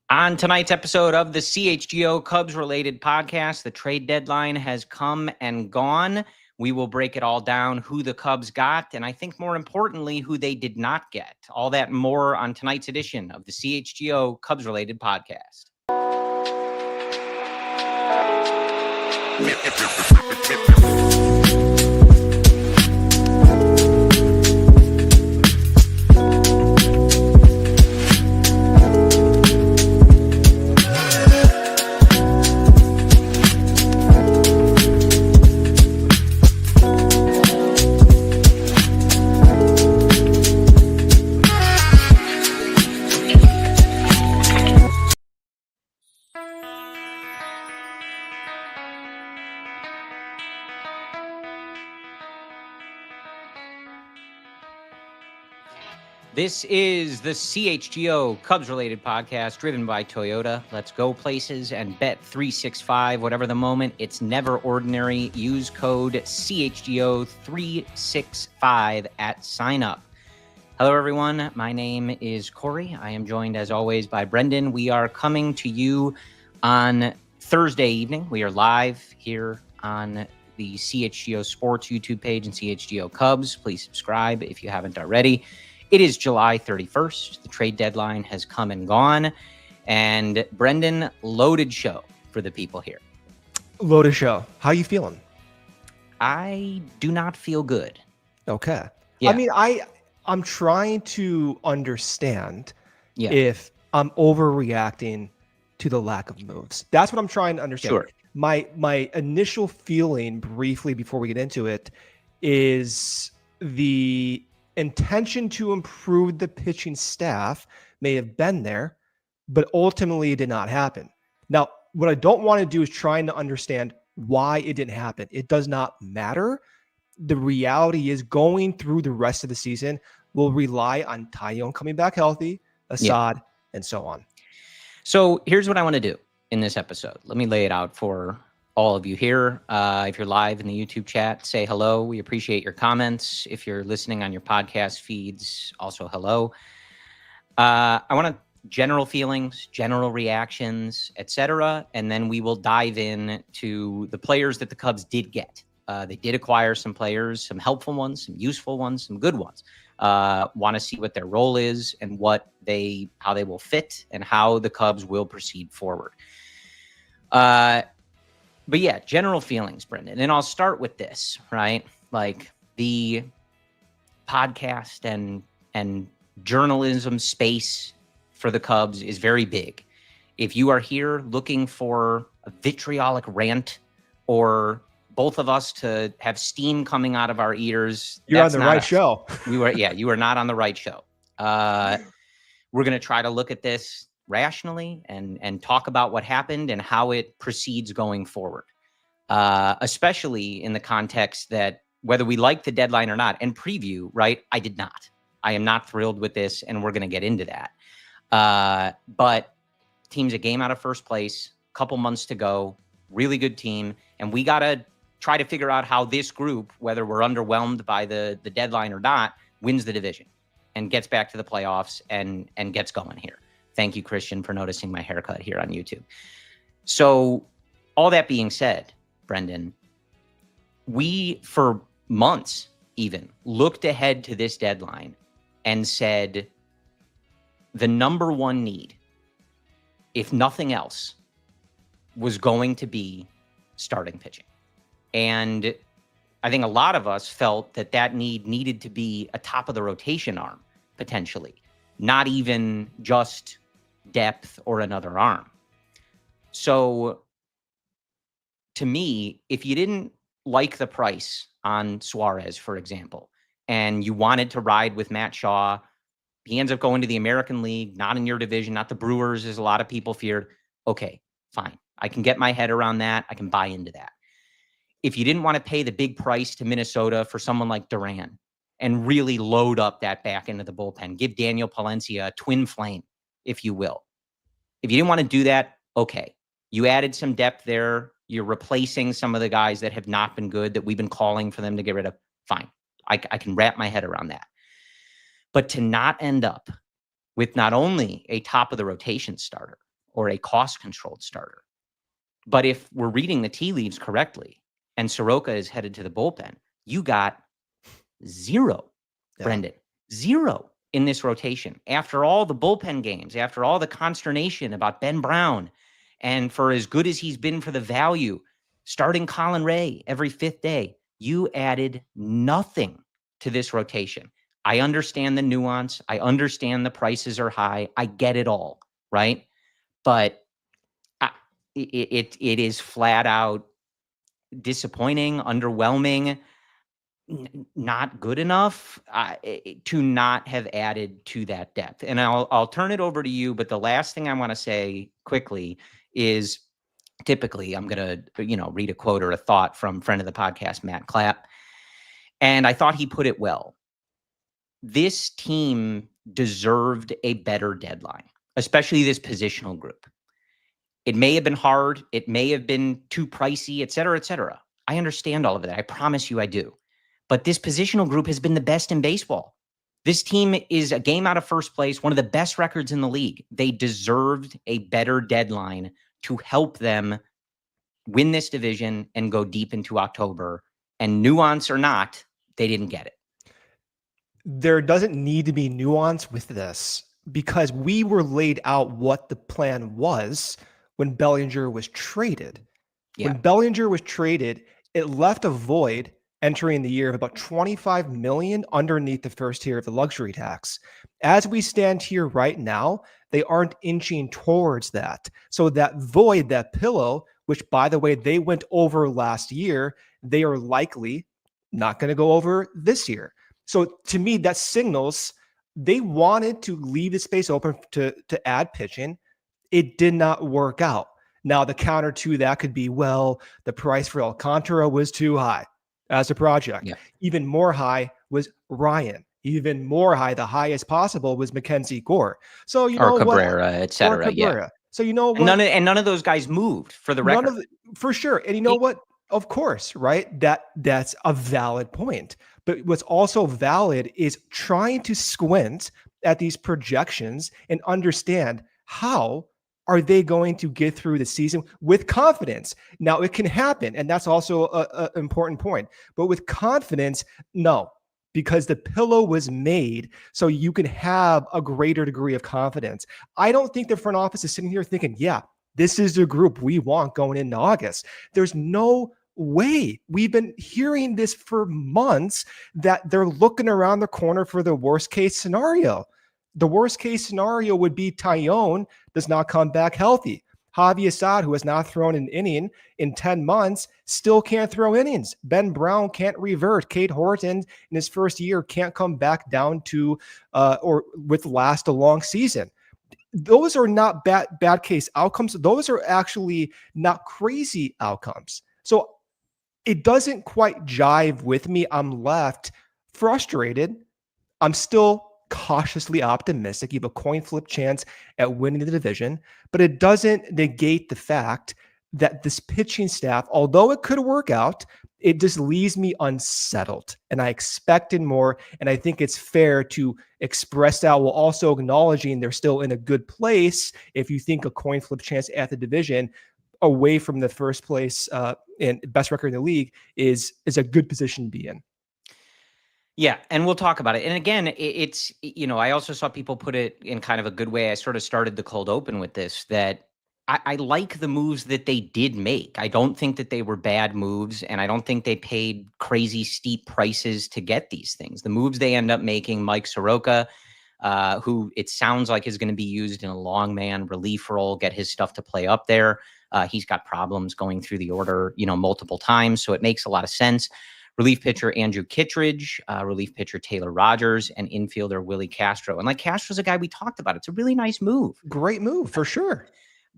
On tonight's episode of the CHGO Cubs related podcast, the trade deadline has come and gone. We will break it all down, who the Cubs got, and I think more importantly, who they did not get. All that and more on tonight's edition of the CHGO Cubs related podcast. This is the CHGO Cubs-related podcast driven by Toyota. Let's go places and bet 365. Whatever the moment, it's never ordinary. Use code CHGO365 at sign up. Hello, everyone. My name is Corey. I am joined, as always, by Brendan. We are coming to you on Thursday evening. We are live here on the CHGO Sports YouTube page and CHGO Cubs. Please subscribe if you haven't already. It is July 31st. The trade deadline has come and gone. And Brendan, loaded show for the people here. Loaded show. How you feeling? I do not feel good. Okay. Yeah. I mean, I'm trying to understand Yeah. if I'm overreacting to the lack of moves. That's what I'm trying to understand. Sure. My initial feeling, briefly before we get into it, is the intention to improve the pitching staff may have been there, but ultimately it did not happen. Now, what I don't want to do is trying to understand why it didn't happen. It does not matter. The reality is going through the rest of the season will rely on Tyone coming back healthy, Assad, and so on. So here's what I want to do in this episode. Let me lay it out for all of you here. If you're live in the YouTube chat, say hello. We appreciate your comments. If you're listening on your podcast feeds, also hello. I want to general feelings, general reactions, etc. And then we will dive in to the players that the Cubs did get. They did acquire some players, some helpful ones, some useful ones, some good ones. Want to see what their role is and how they will fit and how the Cubs will proceed forward. But yeah, general feelings, Brendan. And I'll start with this, right? Like the podcast and journalism space for the Cubs is very big. If you are here looking for a vitriolic rant or both of us to have steam coming out of our ears, you're on the right show. You are not on the right show. We're going to try to look at this rationally and talk about what happened and how it proceeds going forward, especially in the context that whether we like the deadline or not, and preview, right? I did not. I am not thrilled with this, and we're going to get into that. But team's a game out of first place, couple months to go, really good team, and we got to try to figure out how this group, whether we're underwhelmed by the deadline or not, wins the division and gets back to the playoffs and gets going here. Thank you, Christian, for noticing my haircut here on YouTube. So all that being said, Brendan, we, for months even, looked ahead to this deadline and said the number one need, if nothing else, was going to be starting pitching. And I think a lot of us felt that need needed to be a top of the rotation arm, potentially, not even just depth or another arm. So to me, if you didn't like the price on Suarez, for example, and you wanted to ride with Matt Shaw, he ends up going to the American League, not in your division, not the Brewers, as a lot of people feared. Okay, fine. I can get my head around that. I can buy into that. If you didn't want to pay the big price to Minnesota for someone like Duran and really load up that back end of the bullpen, give Daniel Palencia a twin flame, if you will. If you didn't want to do that, okay. You added some depth there. You're replacing some of the guys that have not been good that we've been calling for them to get rid of. Fine. I can wrap my head around that. But to not end up with not only a top of the rotation starter, or a cost-controlled starter. But if we're reading the tea leaves correctly and Soroka is headed to the bullpen, you got zero, Brendan, zero in this rotation. After all the bullpen games, after all the consternation about Ben Brown, and for as good as he's been for the value, starting Colin Ray every fifth day, you added nothing to this rotation. I understand the nuance. I understand the prices are high. I get it all, right? But it is flat out disappointing, underwhelming, not good enough to not have added to that depth. And I'll turn it over to you. But the last thing I want to say quickly is, typically I'm going to, read a quote or a thought from friend of the podcast, Matt Clapp. And I thought he put it well. This team deserved a better deadline, especially this positional group. It may have been hard. It may have been too pricey, et cetera, et cetera. I understand all of that. I promise you I do. But this positional group has been the best in baseball. This team is a game out of first place, one of the best records in the league. They deserved a better deadline to help them win this division and go deep into October. And nuance or not, they didn't get it. There doesn't need to be nuance with this because we were laid out what the plan was when Bellinger was traded. Yeah. When Bellinger was traded, it left a void entering the year of about $25 million underneath the first tier of the luxury tax. As we stand here right now, they aren't inching towards that. So that void, that pillow, which by the way, they went over last year, they are likely not going to go over this year. So to me, that signals they wanted to leave the space open to add pitching. It did not work out. Now, the counter to that could be, well, the price for Alcantara was too high as a project. Yeah. Even more high was Ryan. Even more high, the highest possible was Mackenzie Gore. So you know Cabrera, et cetera. Yeah. So you know what? And none of those guys moved for the record. For sure. And you know what? Of course, right? That's a valid point. But what's also valid is trying to squint at these projections and understand how are they going to get through the season with confidence. Now, it can happen, and that's also an important point. But with confidence, no, because the pillow was made so you can have a greater degree of confidence. I don't think the front office is sitting here thinking, yeah, this is the group we want going into August. There's no way. We've been hearing this for months that they're looking around the corner for the worst case scenario. The worst case scenario would be Tyone does not come back healthy. Javi Assad, who has not thrown an inning in 10 months, still can't throw innings. Ben Brown can't revert. Cade Horton in his first year can't come back down to or with last a long season. Those are not bad case outcomes. Those are actually not crazy outcomes. So it doesn't quite jive with me. I'm left frustrated. I'm still cautiously optimistic. You have a coin flip chance at winning the division, but it doesn't negate the fact that this pitching staff, although it could work out, it just leaves me unsettled. And I expected more. And I think it's fair to express that while also acknowledging they're still in a good place. If you think a coin flip chance at the division away from the first place and best record in the league is a good position to be in. Yeah, and we'll talk about it. And again, it's, I also saw people put it in kind of a good way. I sort of started the cold open with this, that I like the moves that they did make. I don't think that they were bad moves, and I don't think they paid crazy steep prices to get these things. The moves they end up making, Mike Soroka, who it sounds like is going to be used in a long man relief role, get his stuff to play up there. He's got problems going through the order, multiple times, so it makes a lot of sense. Relief pitcher Andrew Kittredge, relief pitcher Taylor Rogers, and infielder Willi Castro. And Castro's a guy we talked about. It's a really nice move. Great move, for sure.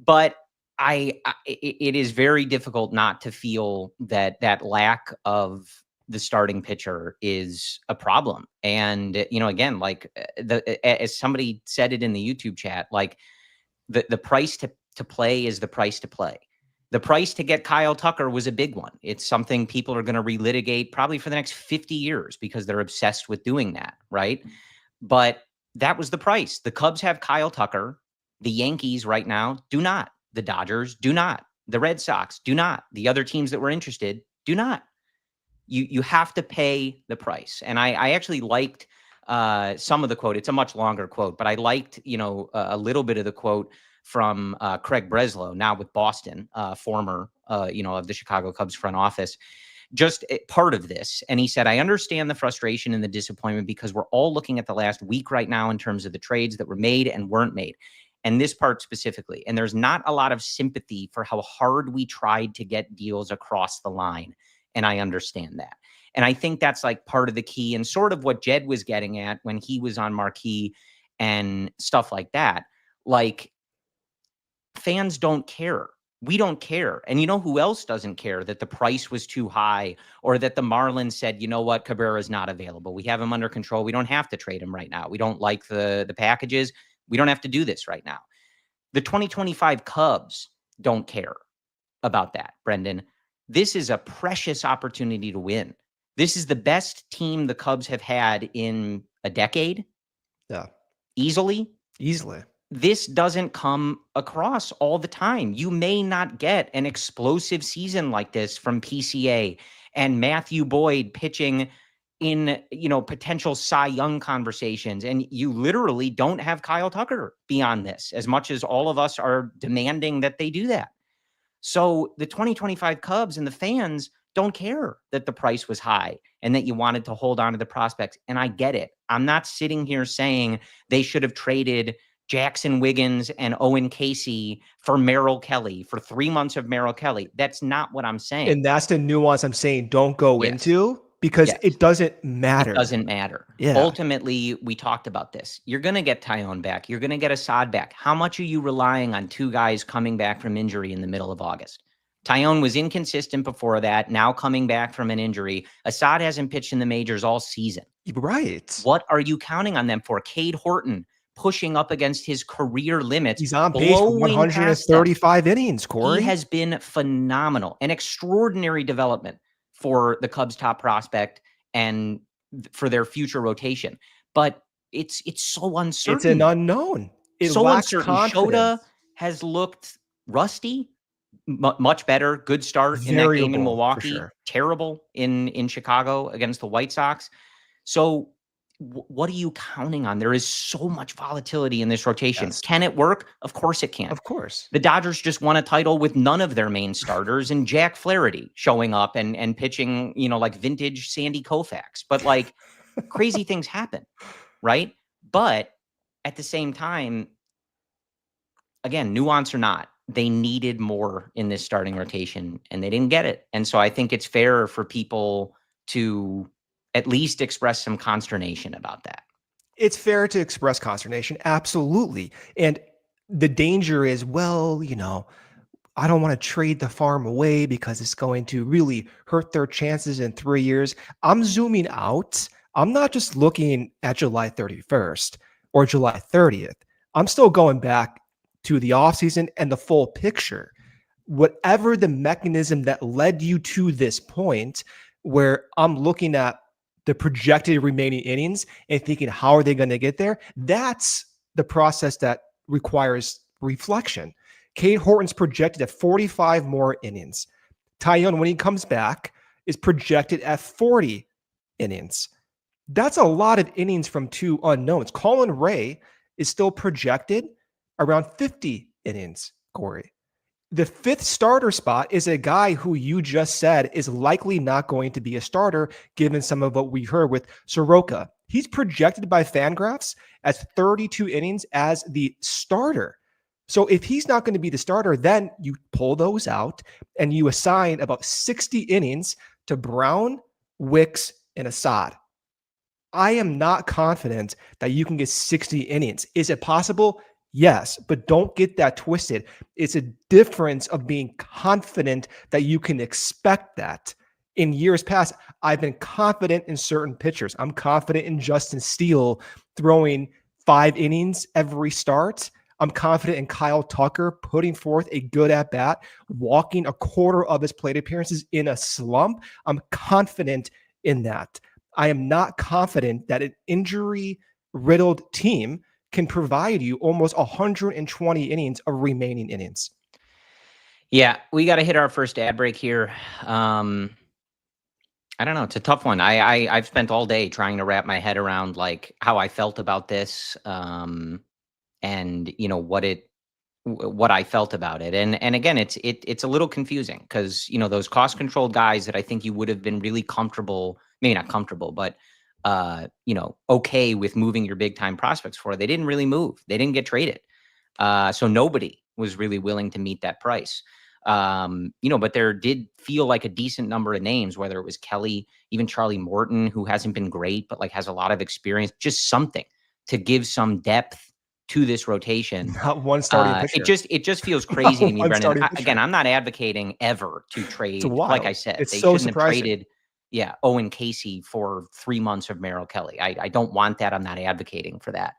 But it is very difficult not to feel that lack of the starting pitcher is a problem. And, again, as somebody said it in the YouTube chat, the price to play is the price to play. The price to get Kyle Tucker was a big one. It's something people are going to relitigate probably for the next 50 years because they're obsessed with doing that, right? But that was the price. The Cubs have Kyle Tucker. The Yankees right now do not. The Dodgers do not. The Red Sox do not. The other teams that were interested do not. You have to pay the price. And I actually liked some of the quote. It's a much longer quote, but I liked, a little bit of the quote from Craig Breslow, now with Boston, former, of the Chicago Cubs front office, just part of this. And he said, I understand the frustration and the disappointment because we're all looking at the last week right now in terms of the trades that were made and weren't made. And this part specifically. And there's not a lot of sympathy for how hard we tried to get deals across the line. And I understand that. And I think that's like part of the key and sort of what Jed was getting at when he was on Marquee and stuff like that. Like, fans don't care. We don't care. And you know who else doesn't care? That the price was too high, or that the Marlins said, you know what, Cabrera's not available. We have him under control. We don't have to trade him right now. We don't like the packages. We don't have to do this right now. The 2025 Cubs don't care about that, Brendan. This is a precious opportunity to win. This is the best team the Cubs have had in a decade. Yeah. Easily. This doesn't come across all the time. You may not get an explosive season like this from PCA and Matthew Boyd pitching in, potential Cy Young conversations. And you literally don't have Kyle Tucker beyond this, as much as all of us are demanding that they do that. So the 2025 Cubs and the fans don't care that the price was high and that you wanted to hold on to the prospects. And I get it. I'm not sitting here saying they should have traded Jackson Wiggins and Owen Casey for Merrill Kelly, for 3 months of Merrill Kelly. That's not what I'm saying. And that's the nuance I'm saying don't go into, because it doesn't matter. It doesn't matter. Yeah. Ultimately, we talked about this. You're going to get Tyone back. You're going to get Assad back. How much are you relying on two guys coming back from injury in the middle of August? Tyone was inconsistent before that, now coming back from an injury. Assad hasn't pitched in the majors all season. Right. What are you counting on them for? Cade Horton pushing up against his career limits. He's on pace for 135 innings, Corey. He has been phenomenal. An extraordinary development for the Cubs' top prospect and for their future rotation. But it's so uncertain. It's an unknown. It's so uncertain. Shota has looked rusty, much better. Good start in that game in Milwaukee. Sure. Terrible in Chicago against the White Sox. So what are you counting on? There is so much volatility in this rotation. Yes. Can it work? Of course it can. Of course. The Dodgers just won a title with none of their main starters and Jack Flaherty showing up and pitching, like vintage Sandy Koufax. But like crazy things happen, right? But at the same time, again, nuance or not, they needed more in this starting rotation and they didn't get it. And so I think it's fair for people to at least express some consternation about that. It's fair to express consternation. Absolutely. And the danger is, I don't want to trade the farm away because it's going to really hurt their chances in 3 years. I'm zooming out. I'm not just looking at July 31st or July 30th. I'm still going back to the offseason and the full picture. Whatever the mechanism that led you to this point where I'm looking at the projected remaining innings and thinking, how are they going to get there? That's the process that requires reflection. Cade Horton's projected at 45 more innings. Tyone, when he comes back, is projected at 40 innings. That's a lot of innings from two unknowns. Colin Ray is still projected around 50 innings, Corey. The fifth starter spot is a guy who you just said is likely not going to be a starter, given some of what we heard with Soroka. He's projected by Fangraphs as 32 innings as the starter. So if he's not going to be the starter, then you pull those out and you assign about 60 innings to Brown, Wicks, and Assad. I am not confident that you can get 60 innings. Is it possible? Yes, but don't get that twisted. It's a difference of being confident that you can expect that. In years past, I've been confident in certain pitchers. I'm confident in Justin Steele throwing 5 innings every start. I'm confident in Kyle Tucker putting forth a good at-bat, walking a quarter of his plate appearances in a slump. I'm confident in that. I am not confident that an injury-riddled team can provide you almost 120 innings of remaining innings. Yeah, we got to hit our first ad break here. I don't know. It's a tough one. I've spent all day trying to wrap my head around like how I felt about this, and what I felt about it. And again, it's a little confusing because those cost controlled guys that I think you would have been really comfortable, maybe not comfortable, but okay with moving your big time prospects for. They didn't really move. They didn't get traded. So nobody was really willing to meet that price. But there did feel like a decent number of names, whether it was Kelly, even Charlie Morton, who hasn't been great, but like has a lot of experience, just something to give some depth to this rotation. Not one starting pitcher. It just feels crazy to me, Brendan. Again, I'm not advocating ever to trade. Like I said, it's they so shouldn't have traded. Yeah, Owen Casey for 3 months of Merrill Kelly. I don't want that. I'm not advocating for that.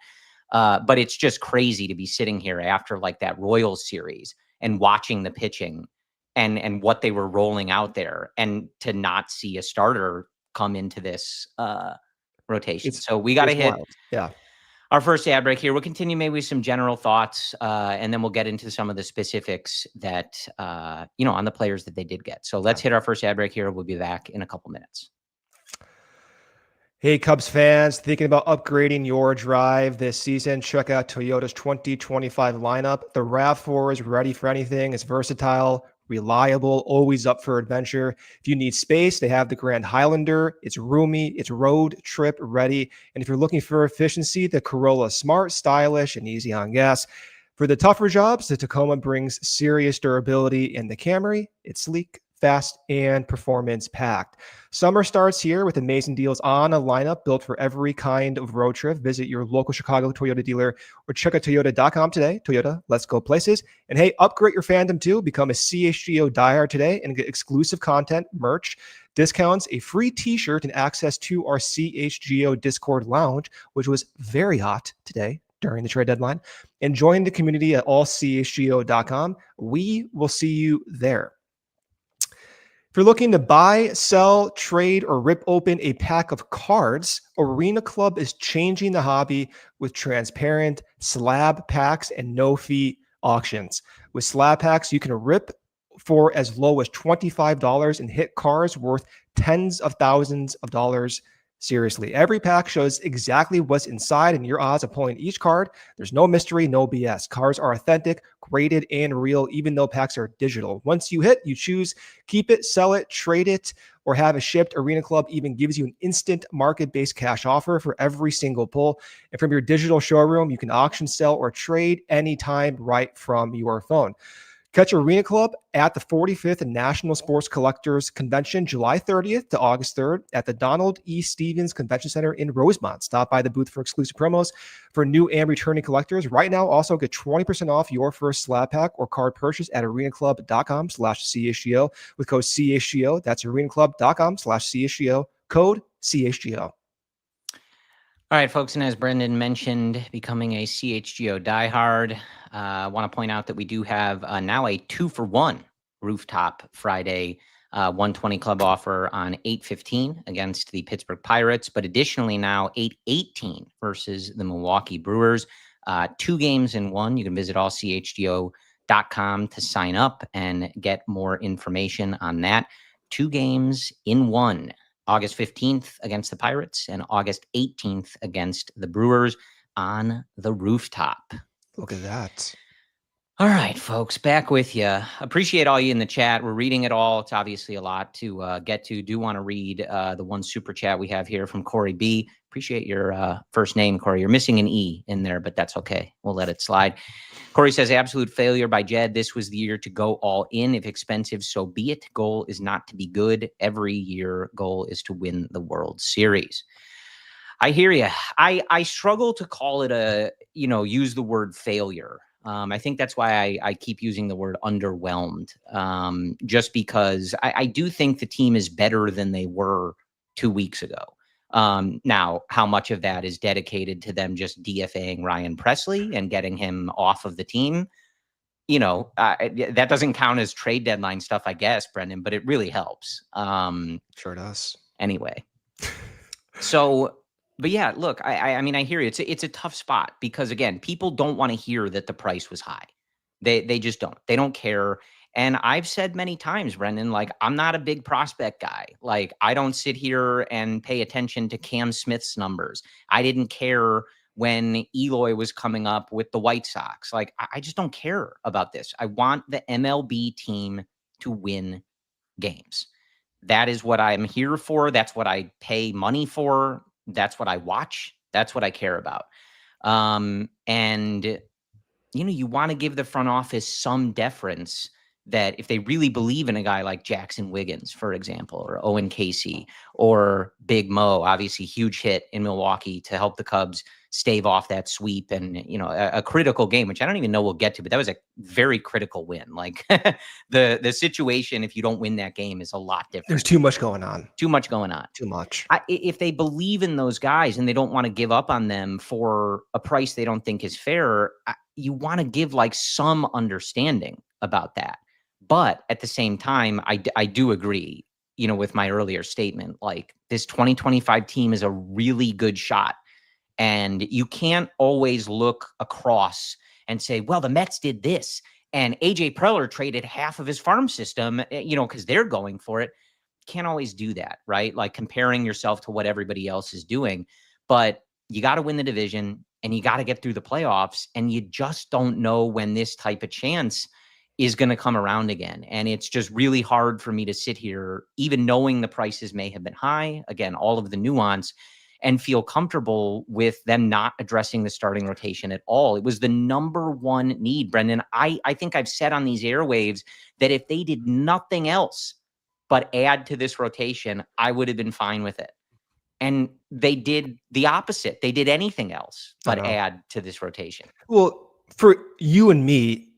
But it's just crazy to be sitting here after like that Royals series and watching the pitching and what they were rolling out there, and to not see a starter come into this rotation. So we got to hit our first ad break here. We'll continue maybe with some general thoughts, and then we'll get into some of the specifics that, on the players that they did get. So let's hit our first ad break here. We'll be back in a couple minutes. Hey, Cubs fans, thinking about upgrading your drive this season? Check out Toyota's 2025 lineup. The RAV4 is ready for anything. It's versatile, reliable, always up for adventure. If you need space, they have the Grand Highlander. It's roomy, it's road trip ready. And if you're looking for efficiency, the Corolla is smart, stylish, and easy on gas. For the tougher jobs, the Tacoma brings serious durability, and the Camry, it's sleek, fast, and performance packed. Summer starts here with amazing deals on a lineup built for every kind of road trip. Visit your local Chicago Toyota dealer or check out Toyota.com today. Toyota, let's go places. And hey, upgrade your fandom too. Become a CHGO diehard today and get exclusive content, merch, discounts, a free t-shirt, and access to our CHGO Discord lounge, which was very hot today during the trade deadline. And join the community at allchgo.com. We will see you there. If you're looking to buy, sell, trade, or rip open a pack of cards, Arena Club is changing the hobby with transparent slab packs and no-fee auctions. With slab packs, you can rip for as low as $25 and hit cards worth tens of thousands of dollars. Seriously, every pack shows exactly what's inside and your odds of pulling each card. There's no mystery, no BS. Cards are authentic, graded, and real, even though packs are digital. Once you hit, you choose keep it, sell it, trade it, or have it shipped. Arena Club even gives you an instant market-based cash offer for every single pull. And from your digital showroom, you can auction, sell, or trade anytime right from your phone. Catch Arena Club at the 45th National Sports Collectors Convention, July 30th to August 3rd at the Donald E. Stevens Convention Center in Rosemont. Stop by the booth for exclusive promos for new and returning collectors. Right now, also get 20% off your first slab pack or card purchase at arenaclub.com/CHGO with code CHGO. That's arenaclub.com/CHGO, code CHGO. All right, folks, and as Brendan mentioned, becoming a CHGO diehard, I want to point out that we do have now a 2-for-1 rooftop Friday 120 club offer on 8/15 against the Pittsburgh Pirates, but additionally now 8/18 versus the Milwaukee Brewers. 2 games in one. You can visit allchgo.com to sign up and get more information on that. 2 games in one. August 15th against the Pirates and August 18th against the Brewers on the rooftop. Look at that. All right, folks, back with you. Appreciate all you in the chat. We're reading it all. It's obviously a lot to get to. Do want to read the one super chat we have here from Corey B. Appreciate your first name, Corey. You're missing an E in there, but that's okay. We'll let it slide. Corey says, absolute failure by Jed. This was the year to go all in. If expensive, so be it. Goal is not to be good. Every year, goal is to win the World Series. I hear you. I struggle to call it use the word failure. I think that's why I keep using the word underwhelmed, just because I do think the team is better than they were 2 weeks ago. Now, how much of that is dedicated to them just DFAing Ryan Presley and getting him off of the team? That doesn't count as trade deadline stuff, I guess, Brendan, but it really helps. Sure does. Anyway, so But yeah, look, I mean, I hear you. It's a tough spot because again, people don't want to hear that the price was high. They just don't. They don't care. And I've said many times, Brendan, like I'm not a big prospect guy. Like I don't sit here and pay attention to Cam Smith's numbers. I didn't care when Eloy was coming up with the White Sox. Like I just don't care about this. I want the MLB team to win games. That is what I'm here for. That's what I pay money for. That's what I watch. That's what I care about. And you want to give the front office some deference that if they really believe in a guy like Jackson Wiggins, for example, or Owen Casey or Big Mo, obviously huge hit in Milwaukee to help the Cubs stave off that sweep and, a critical game, which I don't even know we'll get to, but that was a very critical win. Like the situation, if you don't win that game, is a lot different. There's too much going on. Too much going on. Too much. If they believe in those guys and they don't want to give up on them for a price they don't think is fair, you want to give like some understanding about that. But at the same time, I do agree, with my earlier statement, like this 2025 team is a really good shot. And you can't always look across and say, well, the Mets did this and AJ Preller traded half of his farm system, because they're going for it. Can't always do that, right? Like comparing yourself to what everybody else is doing. But you got to win the division and you got to get through the playoffs. And you just don't know when this type of chance is going to come around again. And it's just really hard for me to sit here, even knowing the prices may have been high, again, all of the nuance, and feel comfortable with them not addressing the starting rotation at all. It was the number one need, Brendan. I think I've said on these airwaves that if they did nothing else but add to this rotation, I would have been fine with it. And they did the opposite. They did anything else but add to this rotation. Well, for you and me,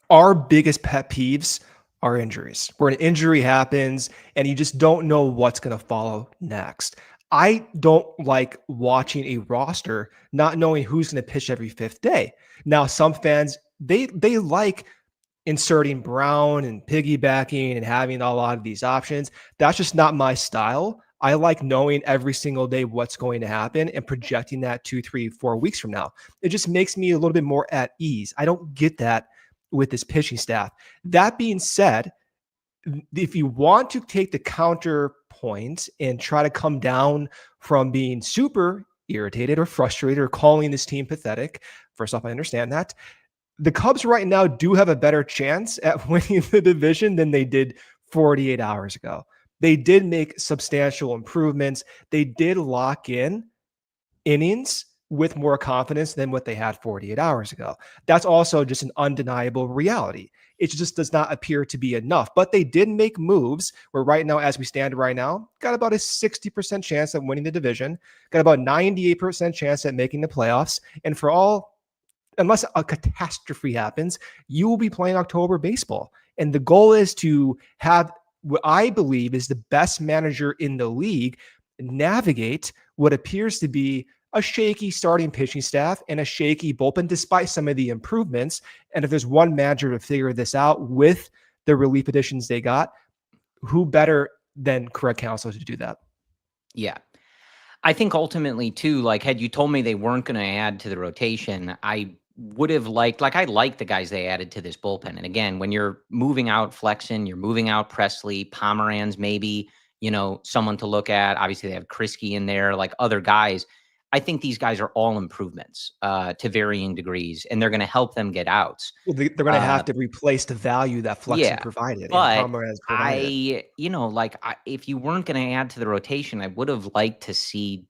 our biggest pet peeves are injuries, where an injury happens and you just don't know what's going to follow next. I don't like watching a roster not knowing who's going to pitch every fifth day. Now, some fans, they like inserting Brown and piggybacking and having a lot of these options. That's just not my style. I like knowing every single day what's going to happen and projecting that 2, 3, 4 weeks from now. It just makes me a little bit more at ease. I don't get that with this pitching staff. That being said, if you want to take the counterpoint and try to come down from being super irritated or frustrated or calling this team pathetic, first off, I understand that. The Cubs right now do have a better chance at winning the division than they did 48 hours ago. They did make substantial improvements. They did lock in innings with more confidence than what they had 48 hours ago. That's also just an undeniable reality. It just does not appear to be enough. But they did make moves where right now, as we stand right now, got about a 60% chance at winning the division, got about 98% chance at making the playoffs. And for all, unless a catastrophe happens, you will be playing October baseball. And the goal is to have what I believe is the best manager in the league navigate what appears to be a shaky starting pitching staff and a shaky bullpen, despite some of the improvements. And if there's one manager to figure this out with the relief additions they got, who better than Craig Counsell to do that? Yeah. I think ultimately too, like had you told me they weren't going to add to the rotation, I would have liked the guys they added to this bullpen. And again, when you're moving out Flexen, you're moving out Presley, Pomeranz, maybe, someone to look at. Obviously they have Krisky in there, like other guys. I think these guys are all improvements to varying degrees, and they're going to help them get outs. Well, they're going to have to replace the value that Flexen provided. But if you weren't going to add to the rotation, I would have liked to see,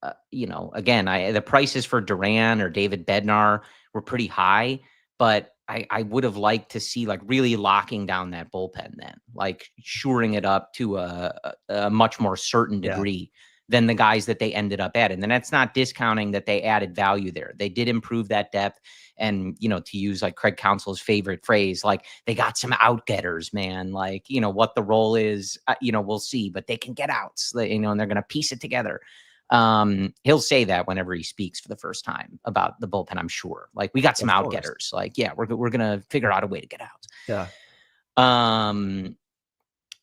again, the prices for Duran or David Bednar were pretty high, but I would have liked to see like really locking down that bullpen then, like shoring it up to a much more certain degree. Than the guys that they ended up adding. And that's not discounting that they added value there. They did improve that depth. And, to use like Craig Counsell's favorite phrase, like they got some out-getters, man. Like, what the role is, we'll see, but they can get outs, and they're going to piece it together. He'll say that whenever he speaks for the first time about the bullpen, I'm sure. Like we got some out-getters. Like, yeah, we're going to figure out a way to get out. Yeah.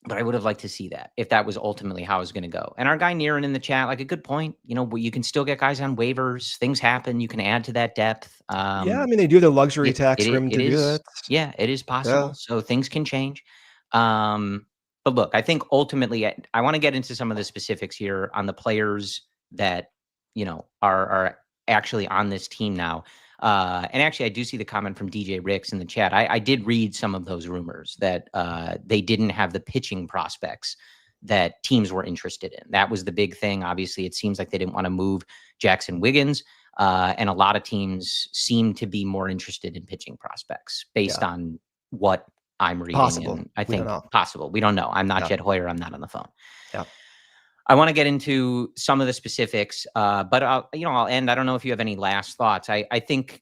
But I would have liked to see that if that was ultimately how it was going to go. And our guy Niren in the chat, like a good point. You can still get guys on waivers. Things happen. You can add to that depth. Yeah, I mean, they do the luxury It tax it room it to do is it. yeah, it is Yeah. possible. So things can change. But look, I think ultimately I want to get into some of the specifics here on the players that, are actually on this team now. And actually, I do see the comment from DJ Ricks in the chat. I did read some of those rumors that they didn't have the pitching prospects that teams were interested in. That was the big thing. Obviously, it seems like they didn't want to move Jackson Wiggins. And a lot of teams seem to be more interested in pitching prospects based on what I'm reading. Possible. And I We don't think know. possible. We don't know. I'm not Yeah. Jed Hoyer. I'm not on the phone. Yeah. I want to get into some of the specifics, but I'll end. I don't know if you have any last thoughts. I think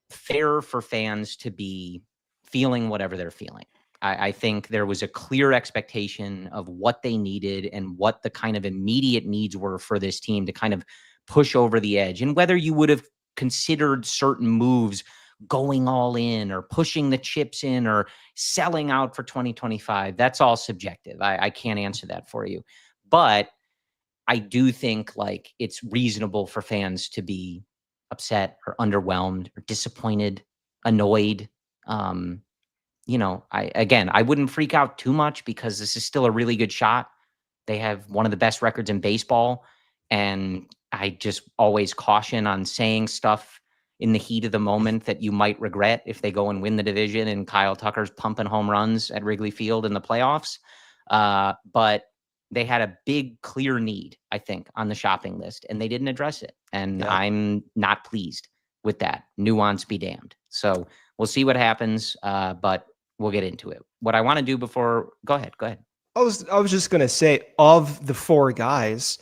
fair for fans to be feeling whatever they're feeling. I think there was a clear expectation of what they needed and what the kind of immediate needs were for this team to kind of push over the edge. And whether you would have considered certain moves going all in or pushing the chips in or selling out for 2025, that's all subjective. I can't answer that for you. But I do think like it's reasonable for fans to be upset or underwhelmed or disappointed, annoyed. I wouldn't freak out too much because this is still a really good shot. They have one of the best records in baseball. And I just always caution on saying stuff in the heat of the moment that you might regret if they go and win the division and Kyle Tucker's pumping home runs at Wrigley Field in the playoffs. But they had a big, clear need, I think, on the shopping list, and they didn't address it. And I'm not pleased with that. Nuance be damned. So we'll see what happens, but we'll get into it. What I want to do before, go ahead. I was just gonna say, of the four guys,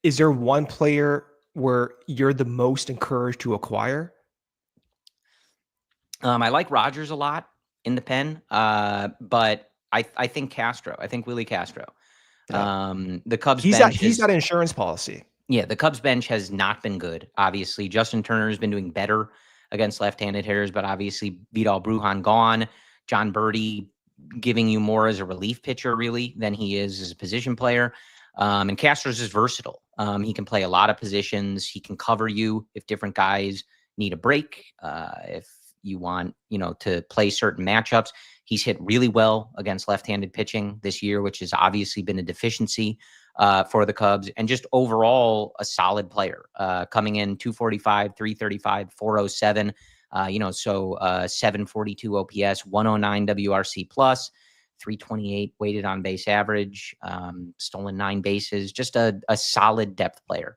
is there one player where you're the most encouraged to acquire? I like Rogers a lot in the pen, but I think Castro. I think Willi Castro. Yeah. The Cubs He's bench got an insurance policy. Yeah, the Cubs bench has not been good. Obviously, Justin Turner has been doing better against left-handed hitters, but obviously Vidal Brujan gone. John Birdie giving you more as a relief pitcher, really, than he is as a position player. And Castro's is versatile. He can play a lot of positions. He can cover you if different guys need a break. If you want, to play certain matchups. He's hit really well against left-handed pitching this year, which has obviously been a deficiency for the Cubs, and just overall a solid player, coming in 245, 335, 407, 742 OPS, 109 WRC plus, 328 weighted on base average, stolen 9 bases, just a solid depth player.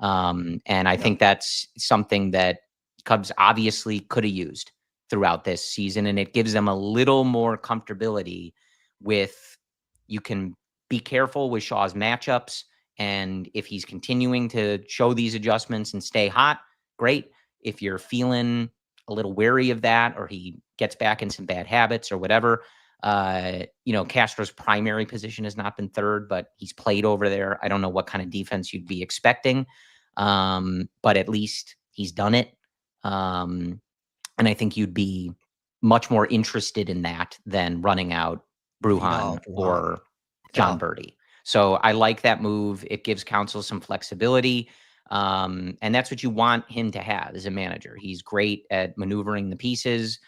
And I think that's something that Cubs obviously could have used throughout this season. And it gives them a little more comfortability with, you can be careful with Shaw's matchups. And if he's continuing to show these adjustments and stay hot, great. If you're feeling a little wary of that, or he gets back in some bad habits or whatever, Castro's primary position has not been third, but he's played over there. I don't know what kind of defense you'd be expecting. But at least he's done it. And I think you'd be much more interested in that than running out Brujan or John Birdie. So I like that move. It gives Counsell some flexibility. And that's what you want him to have as a manager. He's great at maneuvering the pieces,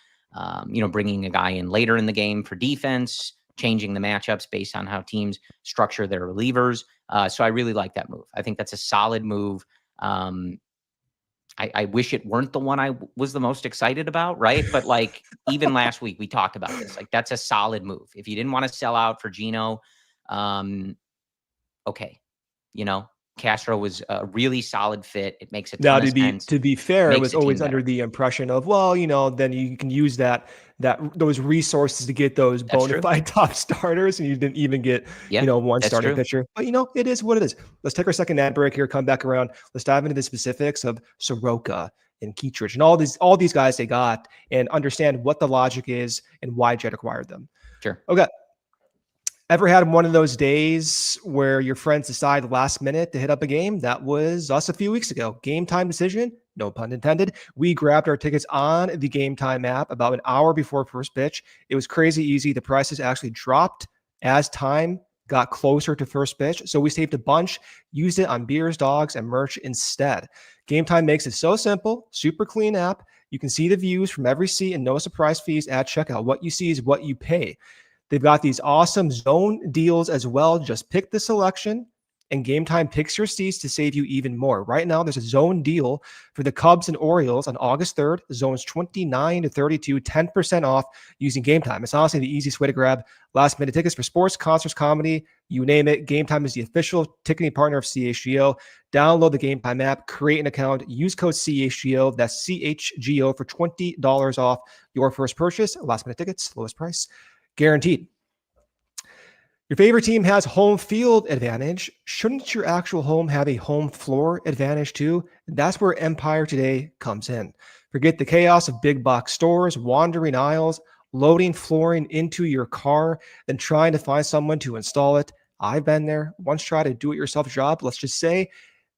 bringing a guy in later in the game for defense, changing the matchups based on how teams structure their relievers. So I really like that move. I think that's a solid move. I wish it weren't the one I was the most excited about, right? But like even last week we talked about this. Like that's a solid move. If you didn't want to sell out for Gino, okay, Castro was a really solid fit. It makes a ton of sense. To be fair, it was always under the impression of, then you can use those resources to get those bona fide top starters, and you didn't even get one starting pitcher. But it is what it is. Let's take our second ad break here, come back around. Let's dive into the specifics of Soroka and Kittredge and all these guys they got, and understand what the logic is and why Jed acquired them. Sure. Okay. Ever had one of those days where your friends decide last minute to hit up a game? That was us a few weeks ago. Game time decision, no pun intended. We grabbed our tickets on the Game Time app about an hour before first pitch. It was crazy easy. The prices actually dropped as time got closer to first pitch. So we saved a bunch, used it on beers, dogs, and merch instead. Game Time makes it so simple, super clean app. You can see the views from every seat and no surprise fees at checkout. What you see is what you pay. They've got these awesome zone deals as well. Just pick the selection and Game Time picks your seats to save you even more. Right now, there's a zone deal for the Cubs and Orioles on August 3rd, zones 29 to 32, 10% off using Game Time. It's honestly the easiest way to grab last-minute tickets for sports, concerts, comedy, you name it. Game Time is the official ticketing partner of CHGO. Download the Game Time app, create an account, use code CHGO, that's CHGO, for $20 off your first purchase. Last-minute tickets, lowest price, guaranteed. Your favorite team has home field advantage. Shouldn't your actual home have a home floor advantage too? That's where Empire Today comes in. Forget the chaos of big box stores, wandering aisles, loading flooring into your car, then trying to find someone to install it. I've been there. Once tried a do-it-yourself job. Let's just say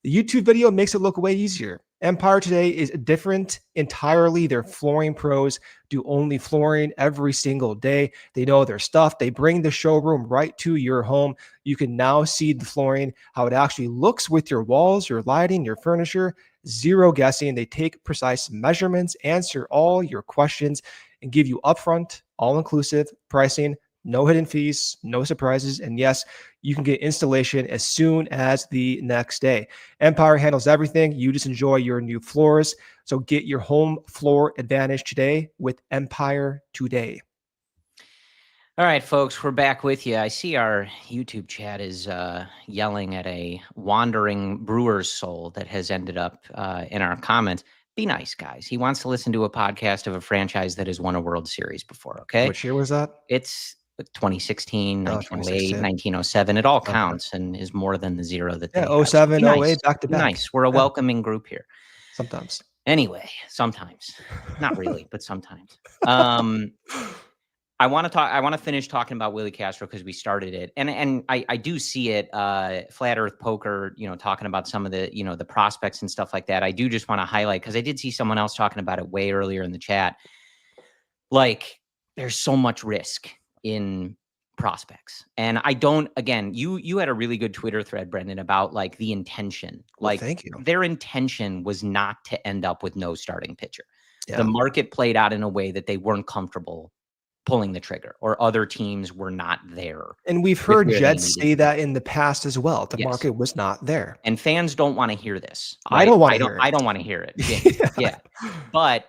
the YouTube video makes it look way easier. Empire Today is different entirely. Their flooring pros do only flooring every single day. They know their stuff. They bring the showroom right to your home. You can now see the flooring, how it actually looks with your walls, your lighting, your furniture. Zero guessing. They take precise measurements, answer all your questions, and give you upfront, all-inclusive pricing. No hidden fees, no surprises, and yes, you can get installation as soon as the next day. Empire handles everything. You just enjoy your new floors. So get your home floor advantage today with Empire Today. All right, folks, we're back with you. I see our YouTube chat is yelling at a wandering Brewers soul that has ended up in our comments. Be nice, guys. He wants to listen to a podcast of a franchise that has won a World Series before, okay? Which year was that? It's 2016, 1908, 2016. 1907. It all counts and is more than the zero that they have. 07, So 08, back to back. Nice. We're a welcoming group here. Sometimes. Anyway, sometimes. Not really, but sometimes. I want to finish talking about Willi Castro because we started it. And I do see it, Flat Earth Poker, talking about some of the, the prospects and stuff like that. I do just want to highlight, because I did see someone else talking about it way earlier in the chat. Like, there's so much risk in prospects. And I don't, again, you had a really good Twitter thread, Brendan, about like the intention. Like, thank you. Their intention was not to end up with no starting pitcher. Yeah. The market played out in a way that they weren't comfortable pulling the trigger, or other teams were not there. And we've heard Jed say that in the past as well. The market was not there. And fans don't want to hear this. Right? I don't want to hear it. I don't want to hear it. Yeah. But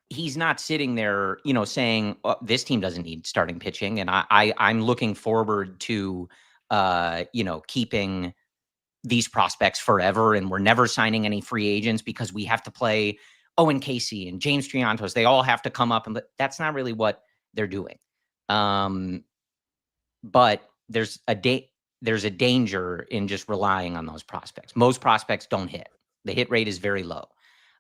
he's not sitting there, saying, oh, this team doesn't need starting pitching. And I'm looking forward to, keeping these prospects forever. And we're never signing any free agents because we have to play Owen Casey and James Triantos. They all have to come up. And that's not really what they're doing. But there's a danger in just relying on those prospects. Most prospects don't hit. The hit rate is very low.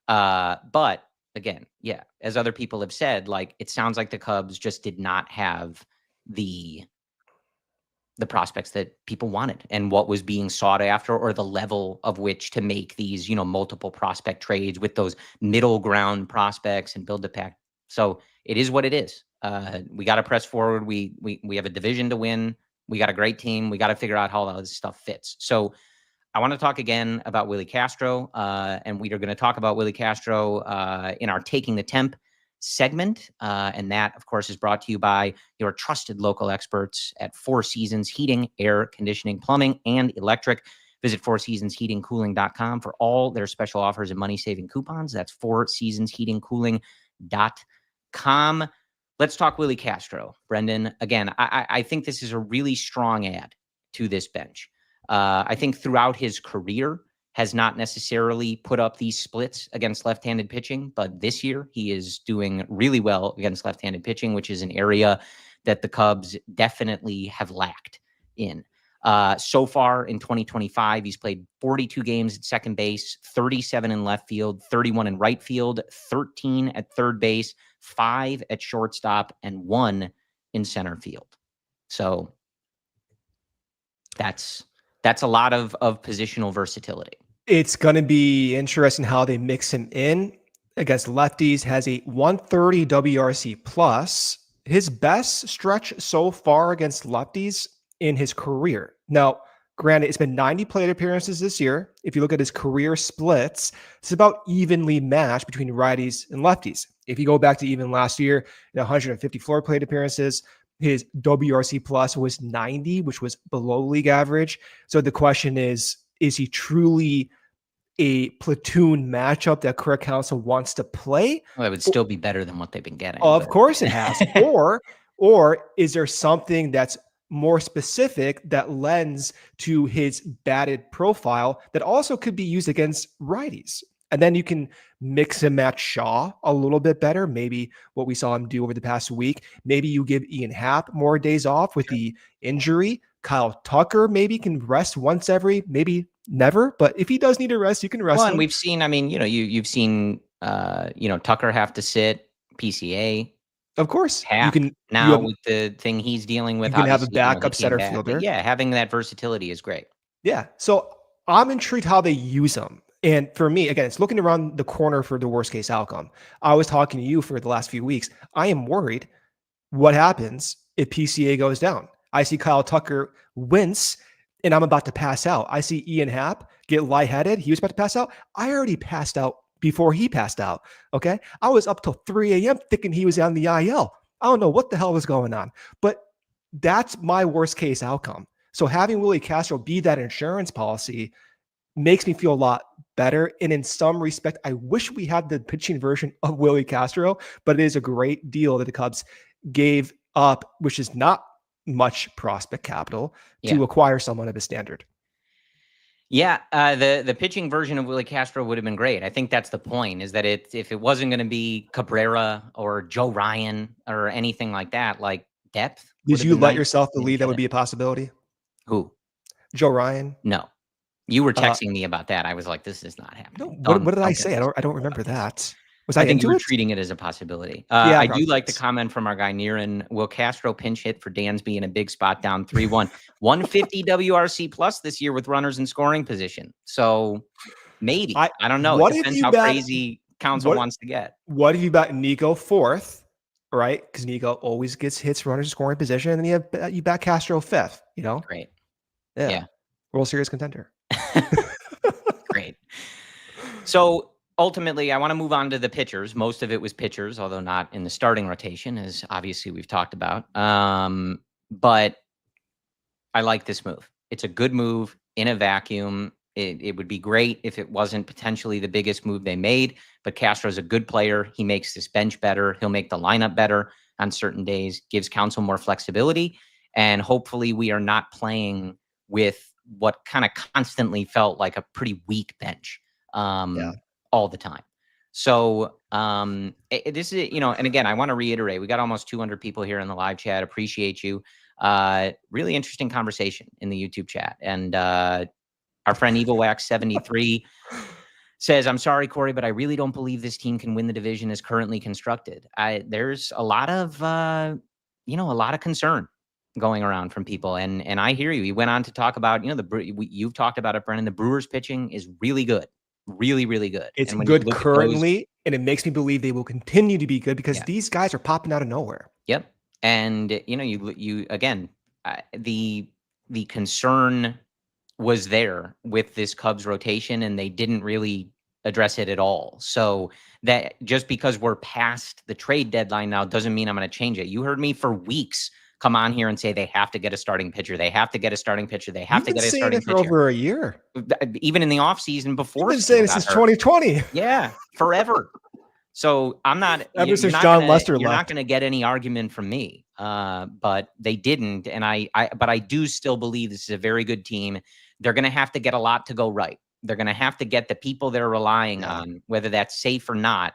But again, yeah, as other people have said, like, it sounds like the Cubs just did not have the prospects that people wanted and what was being sought after, or the level of which to make these, multiple prospect trades with those middle ground prospects and build the pack. So it is what it is. We got to press forward. We have a division to win. We got a great team. We got to figure out how all this stuff fits. So I want to talk again about Willi Castro, and we are going to talk about Willi Castro in our Taking the Temp segment. And that, of course, is brought to you by your trusted local experts at Four Seasons Heating, Air Conditioning, Plumbing, and Electric. Visit fourseasonsheatingcooling.com for all their special offers and money-saving coupons. That's fourseasonsheatingcooling.com. Let's talk Willi Castro, Brendan. Again, I think this is a really strong add to this bench. I think throughout his career has not necessarily put up these splits against left-handed pitching, but this year he is doing really well against left-handed pitching, which is an area that the Cubs definitely have lacked in. So far in 2025, he's played 42 games at second base, 37 in left field, 31 in right field, 13 at third base, 5 at shortstop, and 1 in center field. So that's a lot of positional versatility. It's going to be interesting how they mix him in against lefties. Has a 130 WRC plus. his best stretch so far against lefties in his career. Now, granted, it's been 90 plate appearances this year. If you look at his career splits, it's about evenly matched between righties and lefties. If you go back to even last year, 150 floor plate appearances, his WRC plus was 90, which was below league average. So the question is he truly a platoon matchup that Craig Counsell wants to play? Well, it would still be better than what they've been getting. Of course it has. Or is there something that's more specific that lends to his batted profile that also could be used against righties? And then you can mix and match Shaw a little bit better. Maybe what we saw him do over the past week. Maybe you give Ian Happ more days off with the injury. Kyle Tucker maybe can rest once every, maybe never. But if he does need a rest, you can rest him. And we've seen, I mean, you've seen, Tucker have to sit, PCA. Of course. Happ, with the thing he's dealing with. You can have a backup center fielder. But yeah, having that versatility is great. Yeah. So I'm intrigued how they use him. And for me, again, it's looking around the corner for the worst case outcome. I was talking to you for the last few weeks. I am worried what happens if PCA goes down. I see Kyle Tucker wince and I'm about to pass out. I see Ian Happ get lightheaded. He was about to pass out. I already passed out before he passed out. Okay. I was up till 3 a.m. thinking he was on the IL. I don't know what the hell was going on, but that's my worst case outcome. So having Willi Castro be that insurance policy makes me feel a lot better. And in some respect, I wish we had the pitching version of Willi Castro, but it is a great deal that the Cubs gave up, which is not much prospect capital to acquire someone of his standard. Yeah, the pitching version of Willi Castro would have been great. I think that's the point, is that if it wasn't going to be Cabrera or Joe Ryan or anything like that, like depth. Did you let yourself believe that would be a possibility? Who? Joe Ryan? No. You were texting me about that. I was like, this is not happening. No, what did I say? I don't remember that. I think you were treating it as a possibility. I do like the comment from our guy Niran. Will Castro pinch hit for Dansby in a big spot down 3-1? 150 WRC plus this year with runners in scoring position. So maybe. I don't know. It depends how crazy Counsell wants to get. What if you bet Nico fourth, right? Because Nico always gets hits runners in scoring position, and then you bet Castro fifth, Great. Yeah. World Series contender. Great. So ultimately, I want to move on to the pitchers. Most of it was pitchers, although not in the starting rotation, as obviously we've talked about. But I like this move. It's a good move in a vacuum. It would be great if it wasn't potentially the biggest move they made, but Castro's a good player. He makes this bench better. He'll make the lineup better on certain days, gives Counsell more flexibility, and hopefully we are not playing with what kind of constantly felt like a pretty weak bench all the time. So this is, and again, I want to reiterate, we got almost 200 people here in the live chat. Appreciate you. Really interesting conversation in the YouTube chat. And our friend EvilWax73 says, I'm sorry, Corey, but I really don't believe this team can win the division as currently constructed. There's a lot of, a lot of concern going around from people. And I hear you. He went on to talk about, you've talked about it, Brennan. The Brewers pitching is really good. Really, really good. It's good currently, and it makes me believe they will continue to be good because these guys are popping out of nowhere. Yep. And, you again, the concern was there with this Cubs rotation, and they didn't really address it at all. So that just because we're past the trade deadline now doesn't mean I'm going to change it. You heard me for weeks come on here and say they have to get a starting pitcher. They have to get a starting pitcher. They have to get a starting pitcher. For over a year. Even in the offseason before. You've been saying this since 2020. Yeah, forever. So I'm not. Ever since John Lester left. You're not going to get any argument from me. But they didn't, and I do still believe this is a very good team. They're going to have to get a lot to go right. They're going to have to get the people they're relying on, whether that's safe or not,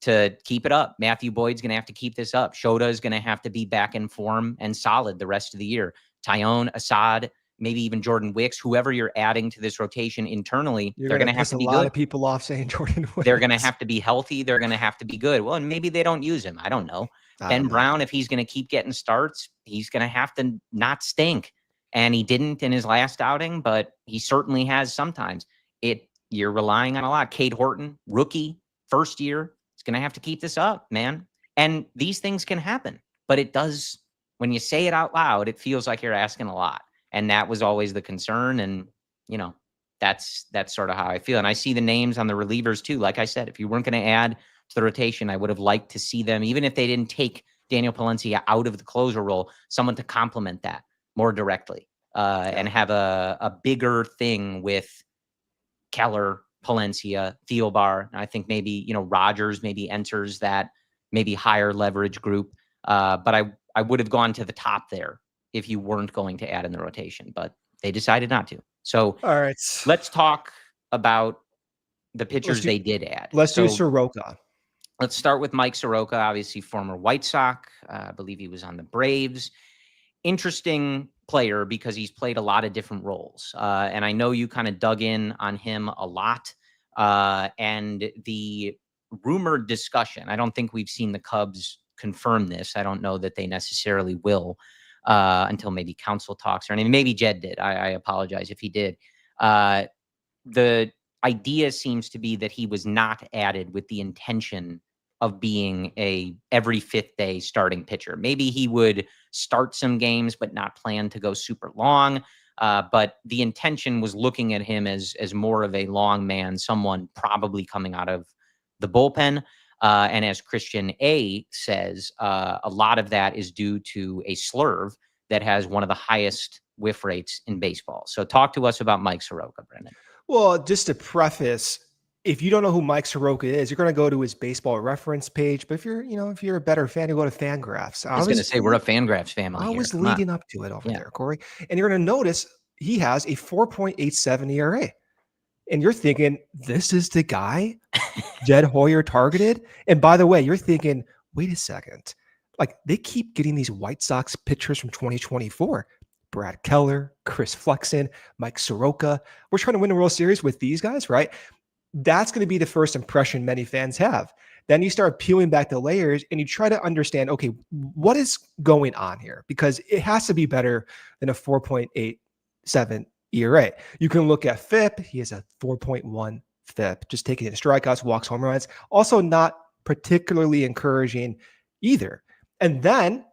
to keep it up. Matthew Boyd's going to have to keep this up. Shota is going to have to be back in form and solid the rest of the year. Tyone, Assad, maybe even Jordan Wicks, whoever you're adding to this rotation internally, they're going to have to be good. A lot of people off saying Jordan Wicks. They're going to have to be healthy. They're going to have to be good. Well, and maybe they don't use him. I don't know. Ben Brown, if he's going to keep getting starts, he's going to have to not stink. And he didn't in his last outing, but he certainly has sometimes. You're relying on a lot. Cade Horton, rookie, first year, is going to have to keep this up, man. And these things can happen. but it does, when you say it out loud, it feels like you're asking a lot. And that was always the concern. And, that's sort of how I feel. And I see the names on the relievers too. Like I said, if you weren't going to add to the rotation, I would have liked to see them, even if they didn't take Daniel Palencia out of the closer role, someone to complement that more directly, and have a bigger thing with Keller, Palencia, Thielbar. I think maybe, Rogers maybe enters that maybe higher leverage group. But I would have gone to the top there if you weren't going to add in the rotation, but they decided not to. So all right, let's talk about the pitchers they did add. Let's do Soroka. Let's start with Mike Soroka, obviously former White Sox. I believe he was on the Braves. Interesting player because he's played a lot of different roles. And I know you kind of dug in on him a lot. And the rumored discussion, I don't think we've seen the Cubs confirm this. I don't know that they necessarily will until maybe council talks or anything. Maybe Jed did. I apologize if he did. The idea seems to be that he was not added with the intention of being a every fifth day starting pitcher. Maybe he would start some games, but not plan to go super long. But the intention was looking at him as more of a long man, someone probably coming out of the bullpen. And as Christian A says, a lot of that is due to a slurve that has one of the highest whiff rates in baseball. So talk to us about Mike Soroka, Brendan. Well, just to preface, if you don't know who Mike Soroka is, you're going to go to his baseball reference page. But if you're a better fan, you go to Fangraphs. I was going to say we're a Fangraphs family. I was leading up to it over there, Corey. And you're going to notice he has a 4.87 ERA. And you're thinking, this is the guy Jed Hoyer targeted? And by the way, you're thinking, wait a second. Like, they keep getting these White Sox pitchers from 2024. Brad Keller, Chris Flexen, Mike Soroka. We're trying to win a World Series with these guys, right? That's going to be the first impression many fans have. Then you start peeling back the layers and you try to understand, okay, what is going on here? Because it has to be better than a 4.87 ERA. You can look at FIP. He has a 4.1 FIP, just taking it strikeouts, walks, home runs. Also not particularly encouraging either. And then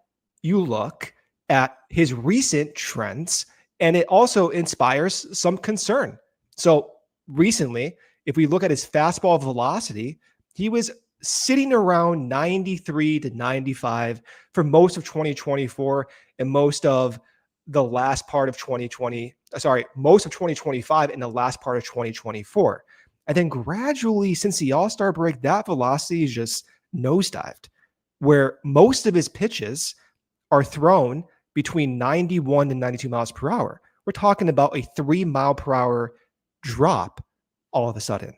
you look at his recent trends, and it also inspires some concern. So recently, if we look at his fastball velocity, he was sitting around 93 to 95 for most of 2024 and most of the last part of 2025 and the last part of 2024. And then gradually, since the All-Star break, that velocity is just nosedived, where most of his pitches are thrown between 91 and 92 miles per hour. We're talking about a 3 mile per hour drop all of a sudden.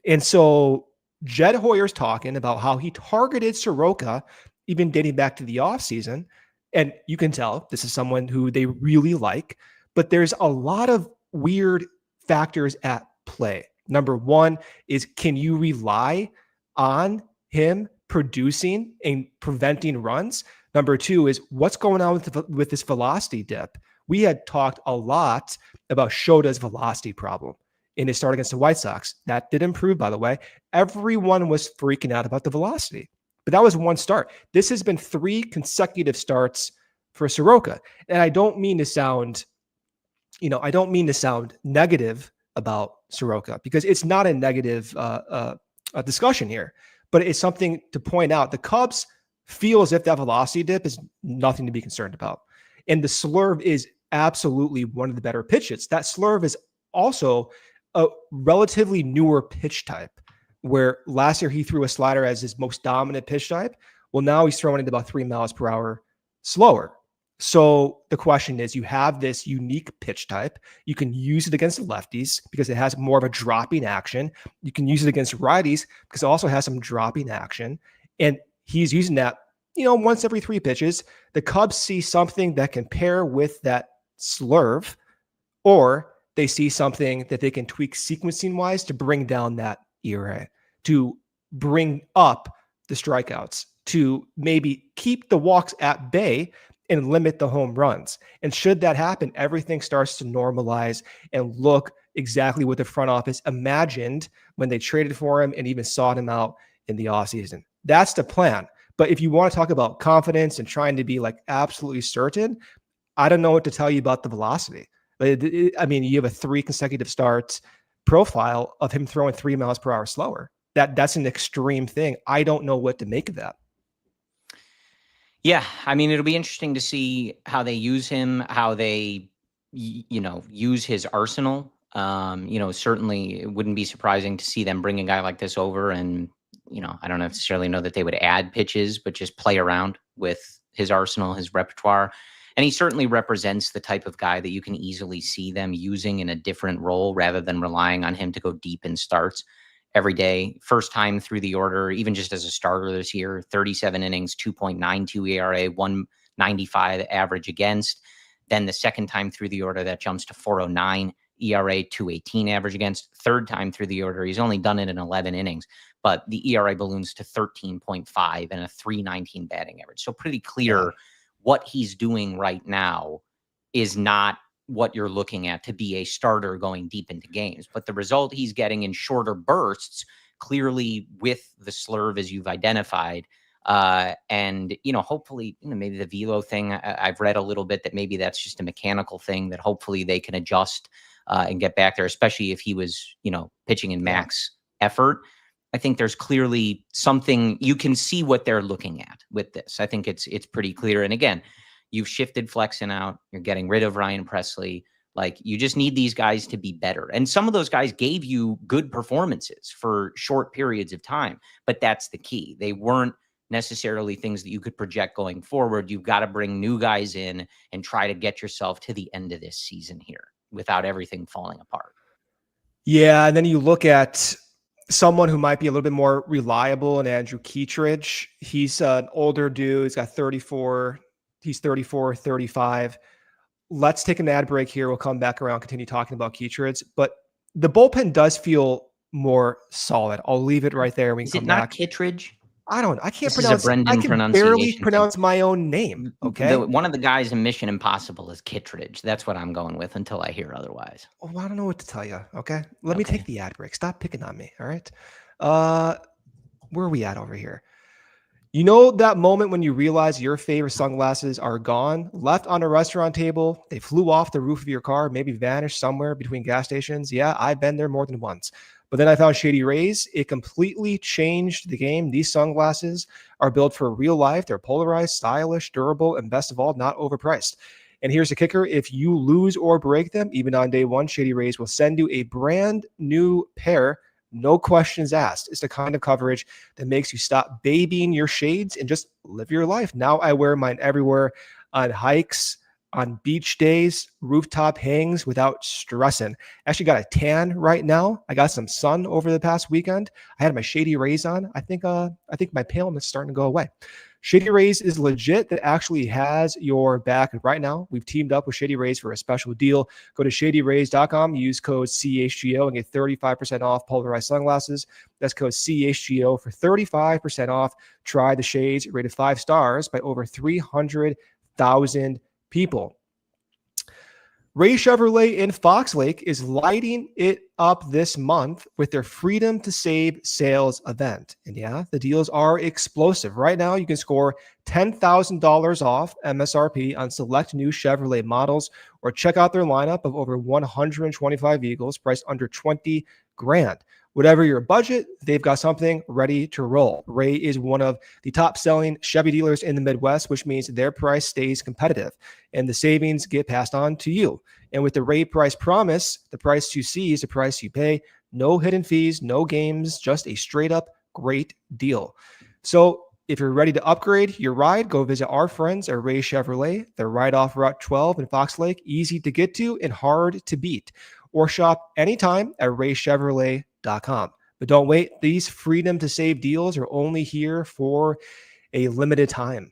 And so Jed Hoyer's talking about how he targeted Soroka, even dating back to the offseason. And you can tell this is someone who they really like, but there's a lot of weird factors at play. Number one is, can you rely on him producing and preventing runs? Number two is, what's going on with this velocity dip? We had talked a lot about Shota's velocity problem in his start against the White Sox. That did improve, by the way. Everyone was freaking out about the velocity, but that was one start. This has been 3 consecutive starts for Soroka. And I don't mean to sound negative about Soroka, because it's not a negative discussion here, but it's something to point out. The Cubs feel as if that velocity dip is nothing to be concerned about. And the slurve is absolutely one of the better pitches. That slurve is also a relatively newer pitch type, where last year he threw a slider as his most dominant pitch type. Well, now he's throwing it about 3 miles per hour slower. So the question is, you have this unique pitch type. You can use it against lefties because it has more of a dropping action. You can use it against righties because it also has some dropping action. And he's using that, once every 3 pitches. The Cubs see something that can pair with that slurve, or they see something that they can tweak sequencing wise to bring down that ERA, to bring up the strikeouts, to maybe keep the walks at bay and limit the home runs. And should that happen, everything starts to normalize and look exactly what the front office imagined when they traded for him and even sought him out in the offseason. That's the plan. But if you want to talk about confidence and trying to be like absolutely certain, I don't know what to tell you about the velocity. I mean, you have a 3 consecutive starts profile of him throwing 3 miles per hour slower. That's an extreme thing. I don't know what to make of that. Yeah, I mean, it'll be interesting to see how they use him, how they, use his arsenal. Certainly it wouldn't be surprising to see them bring a guy like this over and, I don't necessarily know that they would add pitches, but just play around with his arsenal, his repertoire. And he certainly represents the type of guy that you can easily see them using in a different role rather than relying on him to go deep in starts every day. First time through the order, even just as a starter this year, 37 innings, 2.92 ERA, 195 average against. Then the second time through the order, that jumps to 409 ERA, 218 average against. Third time through the order, he's only done it in 11 innings, but the ERA balloons to 13.5 and a 319 batting average. So pretty clear what he's doing right now is not what you're looking at to be a starter going deep into games. But the result he's getting in shorter bursts, clearly with the slurve as you've identified. And, hopefully, maybe the velo thing, I've read a little bit that maybe that's just a mechanical thing that hopefully they can adjust and get back there, especially if he was, pitching in max effort. I think there's clearly something you can see what they're looking at with this. I think it's pretty clear. And again, you've shifted Flexen out. You're getting rid of Ryan Presley. Like, you just need these guys to be better. And some of those guys gave you good performances for short periods of time, but that's the key. They weren't necessarily things that you could project going forward. You've got to bring new guys in and try to get yourself to the end of this season here without everything falling apart. Yeah. And then you look at someone who might be a little bit more reliable, and Andrew Kittredge. He's an older dude. He's got 34. He's 34, 35. Let's take an ad break here. We'll come back around, continue talking about Kittredge. But the bullpen does feel more solid. I'll leave it right there. We can Is come it not back. Kittredge? I can't This pronounce. Is a Brendan I can barely pronunciation pronounce thing. my own name. Okay. One of the guys in Mission Impossible is Kittredge. That's what I'm going with until I hear otherwise. Oh, I don't know what to tell you. Okay. Let me take the ad break. Stop picking on me. All right. Where are we at over here? You know that moment when you realize your favorite sunglasses are gone, left on a restaurant table, they flew off the roof of your car, maybe vanished somewhere between gas stations? Yeah, I've been there more than once. But then I found Shady Rays. It completely changed the game. These sunglasses are built for real life. They're polarized, stylish, durable, and best of all, not overpriced. And here's the kicker. If you lose or break them, even on day one, Shady Rays will send you a brand new pair. No questions asked. It's the kind of coverage that makes you stop babying your shades and just live your life. Now I wear mine everywhere, on hikes, on beach days, rooftop hangs, without stressing. Actually got a tan right now. I got some sun over the past weekend. I had my Shady Rays on. I think my paleness is starting to go away. Shady Rays is legit. That actually has your back right now. We've teamed up with Shady Rays for a special deal. Go to shadyrays.com, use code CHGO and get 35% off polarized sunglasses. That's code CHGO for 35% off. Try the shades, rated 5 stars by over 300,000 people. Ray Chevrolet in Fox Lake is lighting it up this month with their Freedom to Save sales event. And yeah, the deals are explosive. Right now, you can score $10,000 off MSRP on select new Chevrolet models, or check out their lineup of over 125 vehicles priced under $20,000. Whatever your budget, they've got something ready to roll. Ray is one of the top selling Chevy dealers in the Midwest, which means their price stays competitive and the savings get passed on to you. And with the Ray price promise, the price you see is the price you pay. No hidden fees, no games, just a straight up great deal. So if you're ready to upgrade your ride, go visit our friends at Ray Chevrolet. They're right off Route 12 in Fox Lake, easy to get to and hard to beat. Or shop anytime at raychevrolet.com. But don't wait. These Freedom to Save deals are only here for a limited time.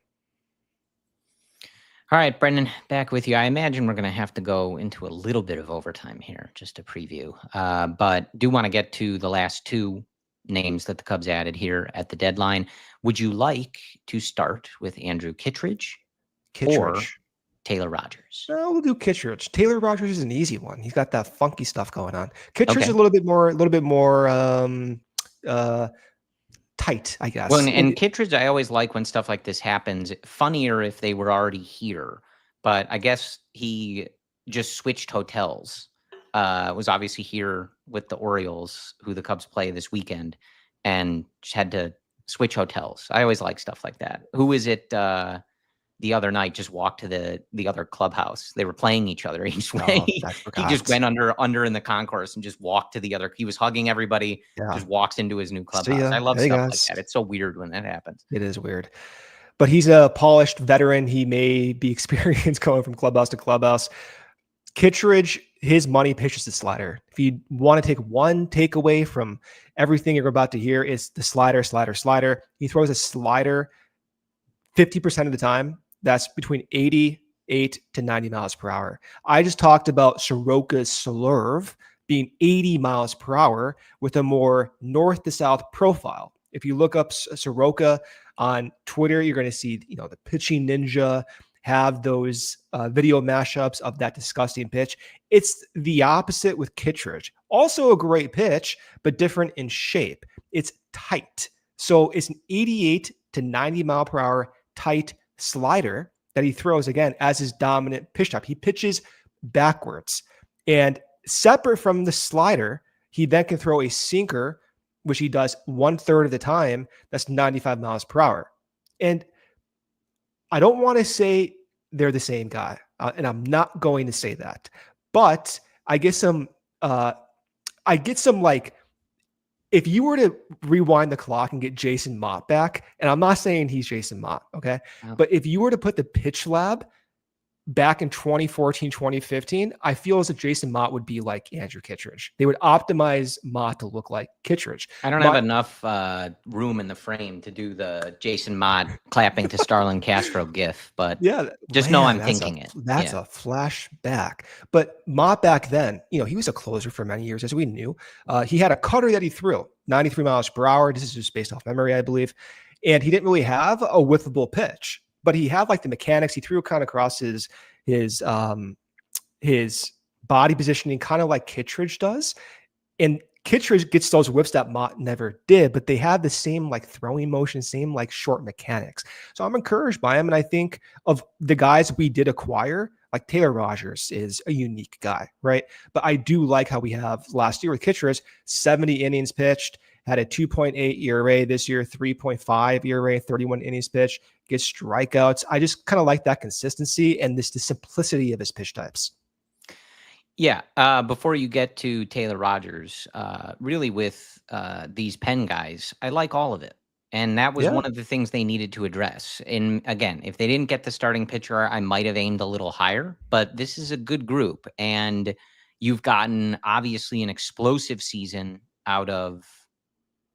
All right, Brendan, back with you. I imagine we're going to have to go into a little bit of overtime here, just to preview. But do want to get to the last two names that the Cubs added here at the deadline. Would you like to start with Andrew Kittredge or Taylor Rogers? No, we'll do Kittredge. Taylor Rogers is an easy one. He's got that funky stuff going on. Kittredge is a little bit more tight, I guess. Well, and Kittredge, I always like when stuff like this happens. Funnier if they were already here, but I guess he just switched hotels. Was obviously here with the Orioles, who the Cubs play this weekend, and just had to switch hotels. I always like stuff like that. Who is it? The other night, just walked to the other clubhouse. They were playing each other each way. He just went under in the concourse and just walked to the other. He was hugging everybody. Yeah. Just walks into his new clubhouse. I love stuff like that. It's so weird when that happens. It is weird, but he's a polished veteran. He may be experienced going from clubhouse to clubhouse. Kittredge, his money pitches the slider. If you want to take one takeaway from everything you're about to hear, is the slider. He throws a slider 50% of the time. That's between 88 to 90 miles per hour. I just talked about Soroka's slurve being 80 miles per hour with a more north to south profile. If you look up Soroka on Twitter, you're going to see, the pitching ninja have those video mashups of that disgusting pitch. It's the opposite with Kittredge. Also a great pitch, but different in shape. It's tight. So it's an 88 to 90 mile per hour tight slider that he throws, again, as his dominant pitch type. He pitches backwards. And separate from the slider, he then can throw a sinker, which he does 1/3 of the time. That's 95 miles per hour. And I don't want to say they're the same guy, and I'm not going to say that. But I get some like, if you were to rewind the clock and get Jason Mott back, and I'm not saying he's Jason Mott, okay? Yeah. But if you were to put the pitch lab back in 2014, 2015, I feel as if Jason Mott would be like Andrew Kittredge. They would optimize Mott to look like Kittredge. I don't have enough room in the frame to do the Jason Mott clapping to Starlin Castro gif, but just know I'm thinking it. That's a flashback. But Mott back then, he was a closer for many years, as we knew. He had a cutter that he threw 93 miles per hour. This is just based off memory, I believe. And he didn't really have a whiffable pitch, but he had like the mechanics. He threw kind of across his body positioning, kind of like Kittredge does. And Kittredge gets those whiffs that Mott never did, but they have the same like throwing motion, same like short mechanics. So I'm encouraged by him. And I think of the guys we did acquire, like Taylor Rogers is a unique guy, right? But I do like how we have last year with Kittredge, 70 innings pitched, had a 2.8 ERA this year, 3.5 ERA, 31 innings pitched, gets strikeouts. I just kind of like that consistency and the simplicity of his pitch types. Yeah. Before you get to Taylor Rogers, really with these pen guys, I like all of it. And that was one of the things they needed to address. And again, if they didn't get the starting pitcher, I might have aimed a little higher, but this is a good group. And you've gotten obviously an explosive season out of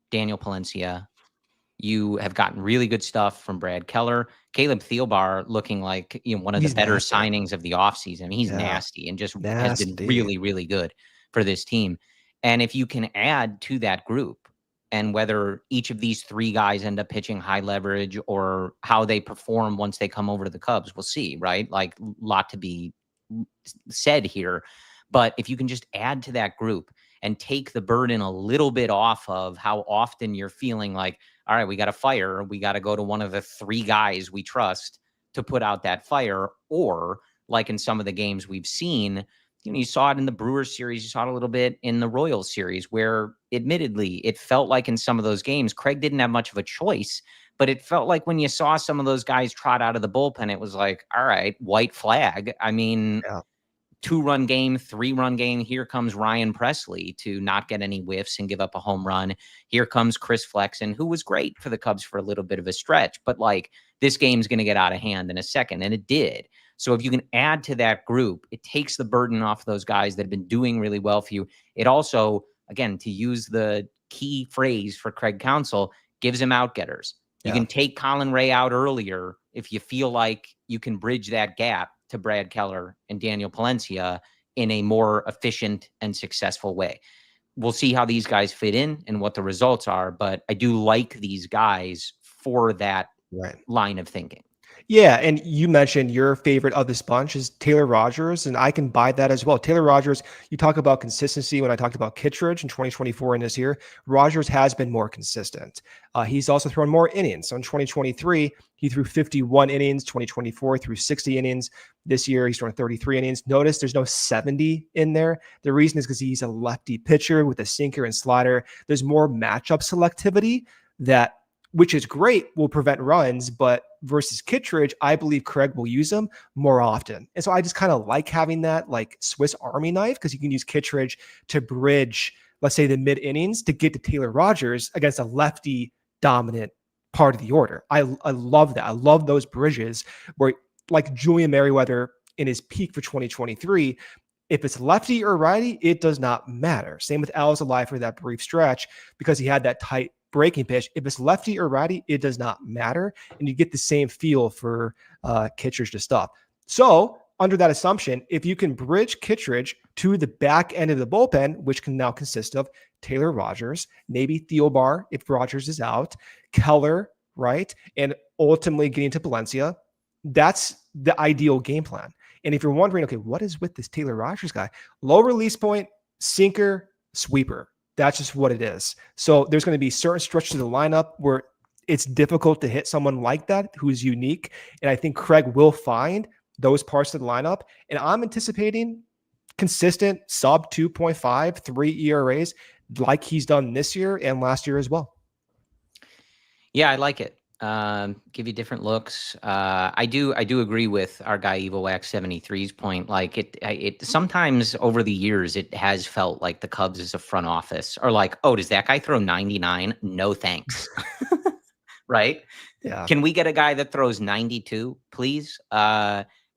Daniel Palencia. You have gotten really good stuff from Brad Keller. Caleb Thielbar looking like one of the better signings of the offseason. I mean, he's nasty and just has been really, really good for this team. And if you can add to that group, and whether each of these three guys end up pitching high leverage or how they perform once they come over to the Cubs, we'll see, right? Like, a lot to be said here. But if you can just add to that group and take the burden a little bit off of how often you're feeling like, all right, we got to fire. We got to go to one of the three guys we trust to put out that fire. Or like in some of the games we've seen, you saw it in the Brewers series. You saw it a little bit in the Royals series where admittedly it felt like in some of those games, Craig didn't have much of a choice, but it felt like when you saw some of those guys trot out of the bullpen, it was like, all right, white flag. I mean, 2-run game, 3-run game. Here comes Ryan Presley to not get any whiffs and give up a home run. Here comes Chris Flexen, who was great for the Cubs for a little bit of a stretch, but like, this game's going to get out of hand in a second. And it did. So if you can add to that group, it takes the burden off those guys that have been doing really well for you. It also, again, to use the key phrase for Craig Counsell, gives him outgetters. You can take Colin Ray out earlier if you feel like you can bridge that gap to Brad Keller and Daniel Palencia in a more efficient and successful way. We'll see how these guys fit in and what the results are, but I do like these guys for that line of thinking. Yeah, and you mentioned your favorite of this bunch is Taylor Rogers, and I can buy that as well. Taylor Rogers, you talk about consistency when I talked about Kittredge in 2024 and this year. Rogers has been more consistent. He's also thrown more innings. So in 2023, he threw 51 innings. 2024 threw 60 innings. This year, he's thrown 33 innings. Notice there's no 70 in there. The reason is because he's a lefty pitcher with a sinker and slider. There's more matchup selectivity that, which is great, will prevent runs, but versus Kittredge, I believe Craig will use them more often. And so I just kind of like having that like Swiss Army knife, because you can use Kittredge to bridge, let's say, the mid innings to get to Taylor Rogers against a lefty dominant part of the order. I love that. I love those bridges where, like Julian Merriweather in his peak for 2023, if it's lefty or righty, it does not matter. Same with Alzolay for that brief stretch, because he had that tight breaking pitch. If it's lefty or righty, it does not matter. And you get the same feel for Kittredge to stuff. So under that assumption, if you can bridge Kittredge to the back end of the bullpen, which can now consist of Taylor Rogers, maybe Theobar if Rogers is out, Keller, right? And ultimately getting to Valencia, that's the ideal game plan. And if you're wondering, okay, what is with this Taylor Rogers guy? Low release point, sinker, sweeper. That's just what it is. So there's going to be certain stretches of the lineup where it's difficult to hit someone like that who's unique. And I think Craig will find those parts of the lineup. And I'm anticipating consistent sub 2.5, 3 ERAs like he's done this year and last year as well. Yeah, I like it. Give you different looks. I do agree with our guy EvoWax 73's point. Like it sometimes over the years, it has felt like the Cubs as a front office are like, oh, does that guy throw 99? No, thanks. Right? Yeah. Can we get a guy that throws 92, please?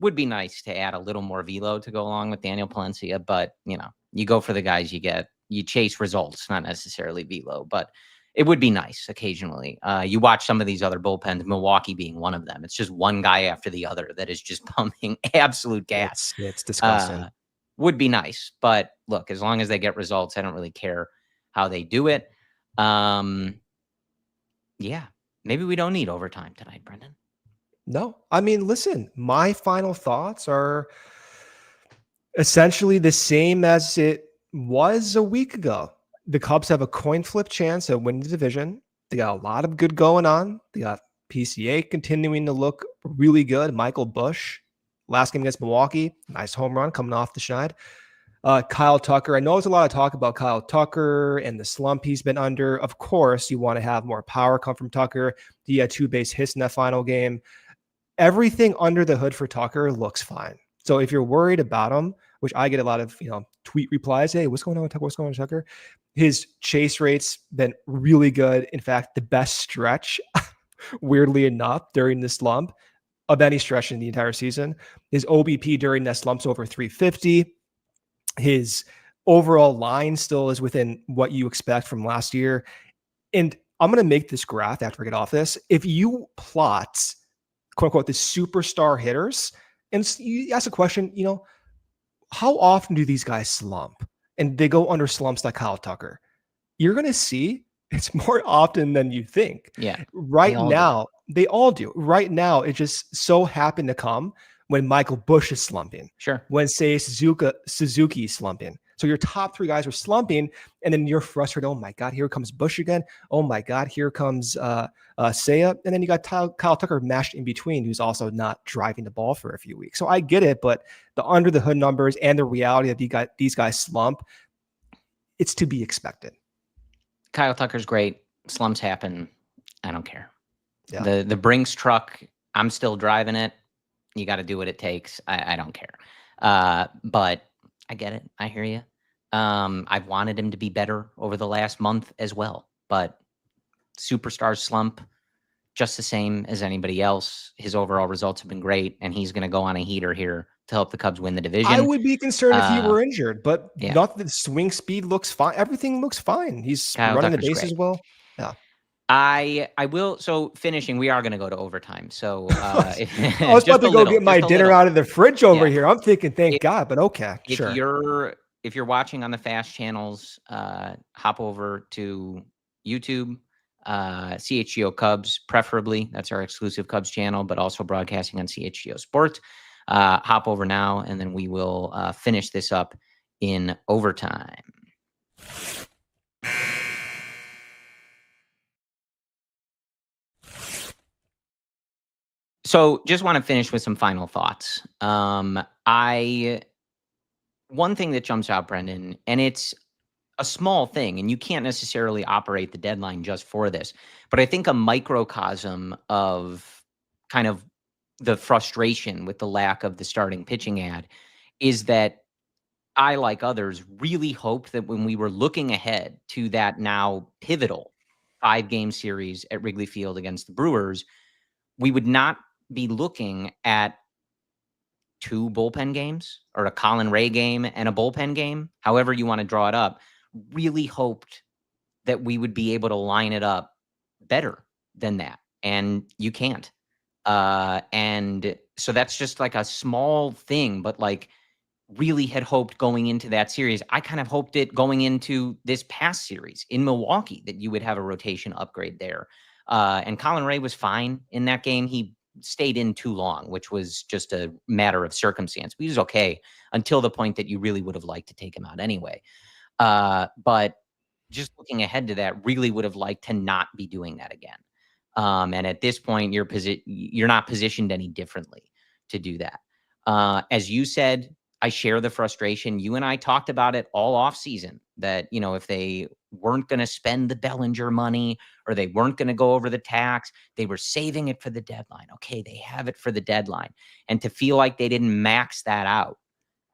Would be nice to add a little more velo to go along with Daniel Palencia, but you go for the guys you get. You chase results, not necessarily velo, but it would be nice occasionally. You watch some of these other bullpens, Milwaukee being one of them. It's just one guy after the other that is just pumping absolute gas. It's disgusting. Would be nice. But look, as long as they get results, I don't really care how they do it. Yeah, maybe we don't need overtime tonight, Brendan. No, I mean, listen, my final thoughts are essentially the same as it was a week ago. The Cubs have a coin flip chance at winning the division. They got a lot of good going on. They got PCA continuing to look really good. Michael Busch, last game against Milwaukee, nice home run coming off the schneid. Kyle Tucker, I know there's a lot of talk about Kyle Tucker and the slump he's been under. Of course, you want to have more power come from Tucker. He had 2 base hits in that final game. Everything under the hood for Tucker looks fine. So if you're worried about him, which I get a lot of tweet replies, hey, what's going on with Tucker? What's going on with Tucker? His chase rate's been really good. In fact, the best stretch, weirdly enough, during the slump of any stretch in the entire season. His OBP during that slump's over 350. His overall line still is within what you expect from last year. And I'm going to make this graph after we get off this. If you plot, quote unquote, the superstar hitters, and you ask a question, how often do these guys slump? And they go under slumps like Kyle Tucker. You're going to see it's more often than you think. Yeah. Right now, they all do. Right now, it just so happened to come when Michael Busch is slumping. Sure. When, say, Suzuki is slumping. So your top 3 guys are slumping, and then you're frustrated. Oh, my God, here comes Busch again. Oh, my God, here comes Seiya. And then you got Kyle Tucker mashed in between, who's also not driving the ball for a few weeks. So I get it, but the under-the-hood numbers and the reality that these guys slump, it's to be expected. Kyle Tucker's great. Slumps happen. I don't care. Yeah. The Brinks truck, I'm still driving it. You got to do what it takes. I don't care. But I get it. I hear you. I've wanted him to be better over the last month as well, but superstar slump, just the same as anybody else. His overall results have been great, and he's going to go on a heater here to help the Cubs win the division. I would be concerned if he were injured, but yeah. not the swing speed looks fine. Everything looks fine. He's Kyle running Tucker's the bases great. well. Yeah. I will. So finishing, we are going to go to overtime. So I was about to go get my dinner out of the fridge over here. I'm thinking, thank God, but okay. Sure. If you're watching on the fast channels, hop over to YouTube. CHGO Cubs, preferably. That's our exclusive Cubs channel, but also broadcasting on CHGO Sports. Hop over now, and then we will finish this up in overtime. So just want to finish with some final thoughts. One thing that jumps out, Brendan, and it's a small thing, and you can't necessarily operate the deadline just for this, but I think a microcosm of kind of the frustration with the lack of the starting pitching ad is that I, like others, really hoped that when we were looking ahead to that now pivotal 5-game series at Wrigley Field against the Brewers, we would not be looking at 2 bullpen games or a Colin Ray game and a bullpen game, however you want to draw it up. Really hoped that we would be able to line it up better than that. And you can't. And so that's just like a small thing, but like really had hoped going into that series. I kind of hoped it going into this past series in Milwaukee that you would have a rotation upgrade there. And Colin Ray was fine in that game. He stayed in too long, which was just a matter of circumstance. He was okay until the point that you really would have liked to take him out anyway. But just looking ahead to that, really would have liked to not be doing that again. And at this point, you're not positioned any differently to do that. As you said, I share the frustration. You and I talked about it all off season that, if they weren't going to spend the Bellinger money or they weren't going to go over the tax, they were saving it for the deadline. Okay, they have it for the deadline. And to feel like they didn't max that out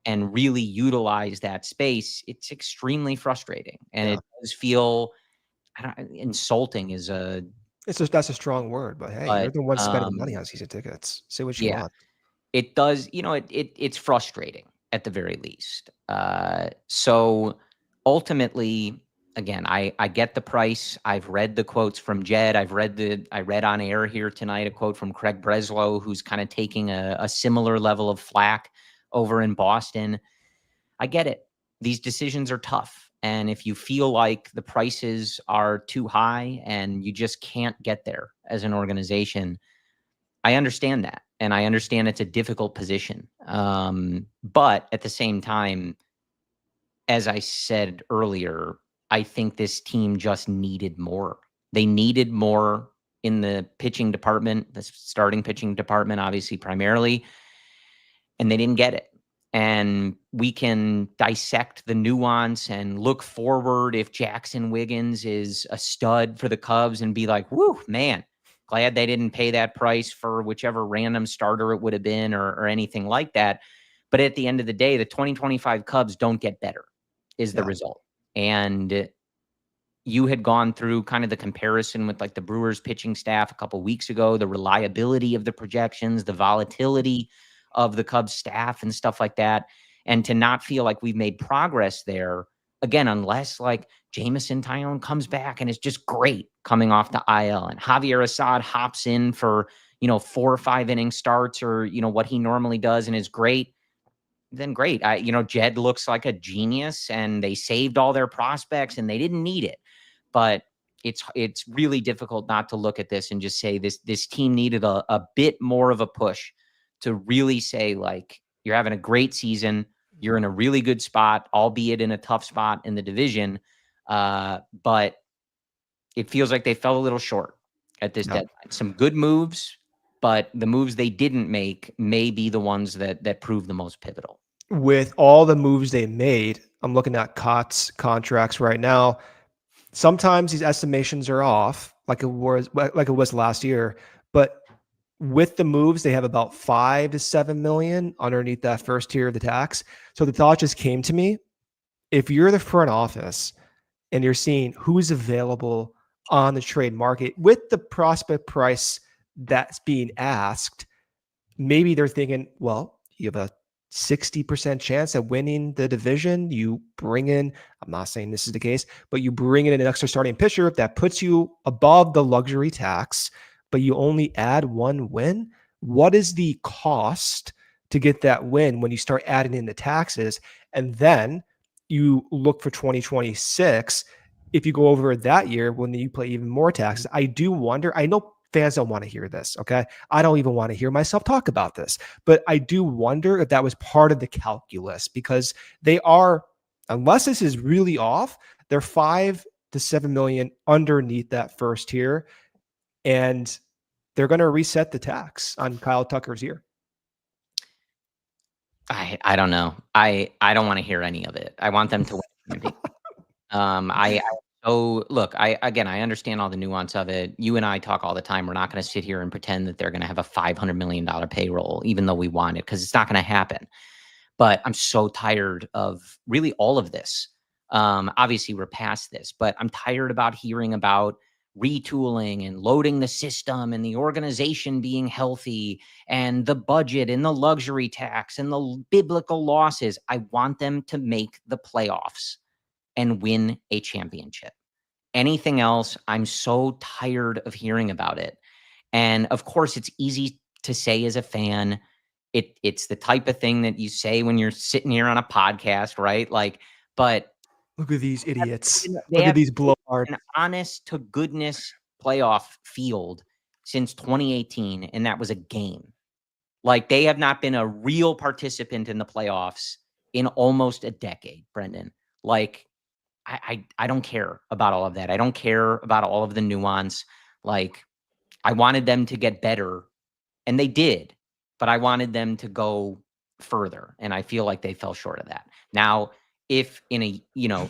and really utilize that space, it's extremely frustrating. And it does feel insulting that's a strong word, but hey, you're the one spending the money on season tickets. Say what you want. It does, it's frustrating at the very least. So ultimately, again, I get the price. I've read the quotes from Jed. I read on air here tonight a quote from Craig Breslow, who's kind of taking a similar level of flack over in Boston. I get it. These decisions are tough. And if you feel like the prices are too high and you just can't get there as an organization, I understand that. And I understand it's a difficult position. But at the same time, as I said earlier, I think this team just needed more. They needed more in the pitching department, the starting pitching department, obviously, primarily, and they didn't get it. And we can dissect the nuance and look forward if Jackson Wiggins is a stud for the Cubs and be like, whoo, man, glad they didn't pay that price for whichever random starter it would have been or anything like that. But at the end of the day, the 2025 Cubs don't get better is the result. And you had gone through kind of the comparison with like the Brewers pitching staff a couple weeks ago, the reliability of the projections, the volatility of the Cubs staff and stuff like that. And to not feel like we've made progress there, again, unless like Jameson Taillon comes back and is just great coming off the IL and Javier Assad hops in for, 4 or 5 inning starts or, what he normally does and is great, then great. Jed looks like a genius and they saved all their prospects and they didn't need it. But it's really difficult not to look at this and just say this team needed a bit more of a push to really say, like, you're having a great season. You're in a really good spot, albeit in a tough spot in the division. But it feels like they fell a little short at this deadline. Some good moves, but the moves they didn't make may be the ones that prove the most pivotal. With all the moves they made, I'm looking at Cott's contracts right now. Sometimes these estimations are off, like it was last year, but with the moves, they have about 5 to 7 million underneath that first tier of the tax. So the thought just came to me, if you're the front office and you're seeing who's available on the trade market with the prospect price that's being asked, maybe they're thinking, well, you have a 60% chance at winning the division. You bring in, I'm not saying this is the case, but you bring in an extra starting pitcher that puts you above the luxury tax, but you only add 1 win. What is the cost to get that win when you start adding in the taxes? And then you look for 2026. if you go over that year, when you play even more taxes, I do wonder, I know fans don't want to hear this. Okay. I don't even want to hear myself talk about this, but I do wonder if that was part of the calculus, because they are, unless this is really off, they're 5 to 7 million underneath that first tier. And they're going to reset the tax on Kyle Tucker's year. I don't know. I don't want to hear any of it. I want them to win. Look, I understand all the nuance of it. You and I talk all the time. We're not going to sit here and pretend that they're going to have a $500 million payroll, even though we want it, because it's not going to happen. But I'm so tired of really all of this. Obviously, we're past this, but I'm tired about hearing about retooling and loading the system and the organization being healthy and the budget and the luxury tax and the biblical losses. I want them to make the playoffs and win a championship. Anything else, I'm so tired of hearing about it. And of course, it's easy to say as a fan. It's the type of thing that you say when you're sitting here on a podcast, right? Like, but look at these idiots. Look at these blowhards. An honest to goodness playoff field since 2018, and that was a game. Like, they have not been a real participant in the playoffs in almost a decade, Brendan. Like, I don't care about all of that. I don't care about all of the nuance. Like, I wanted them to get better, and they did, but I wanted them to go further, and I feel like they fell short of that. Now, if in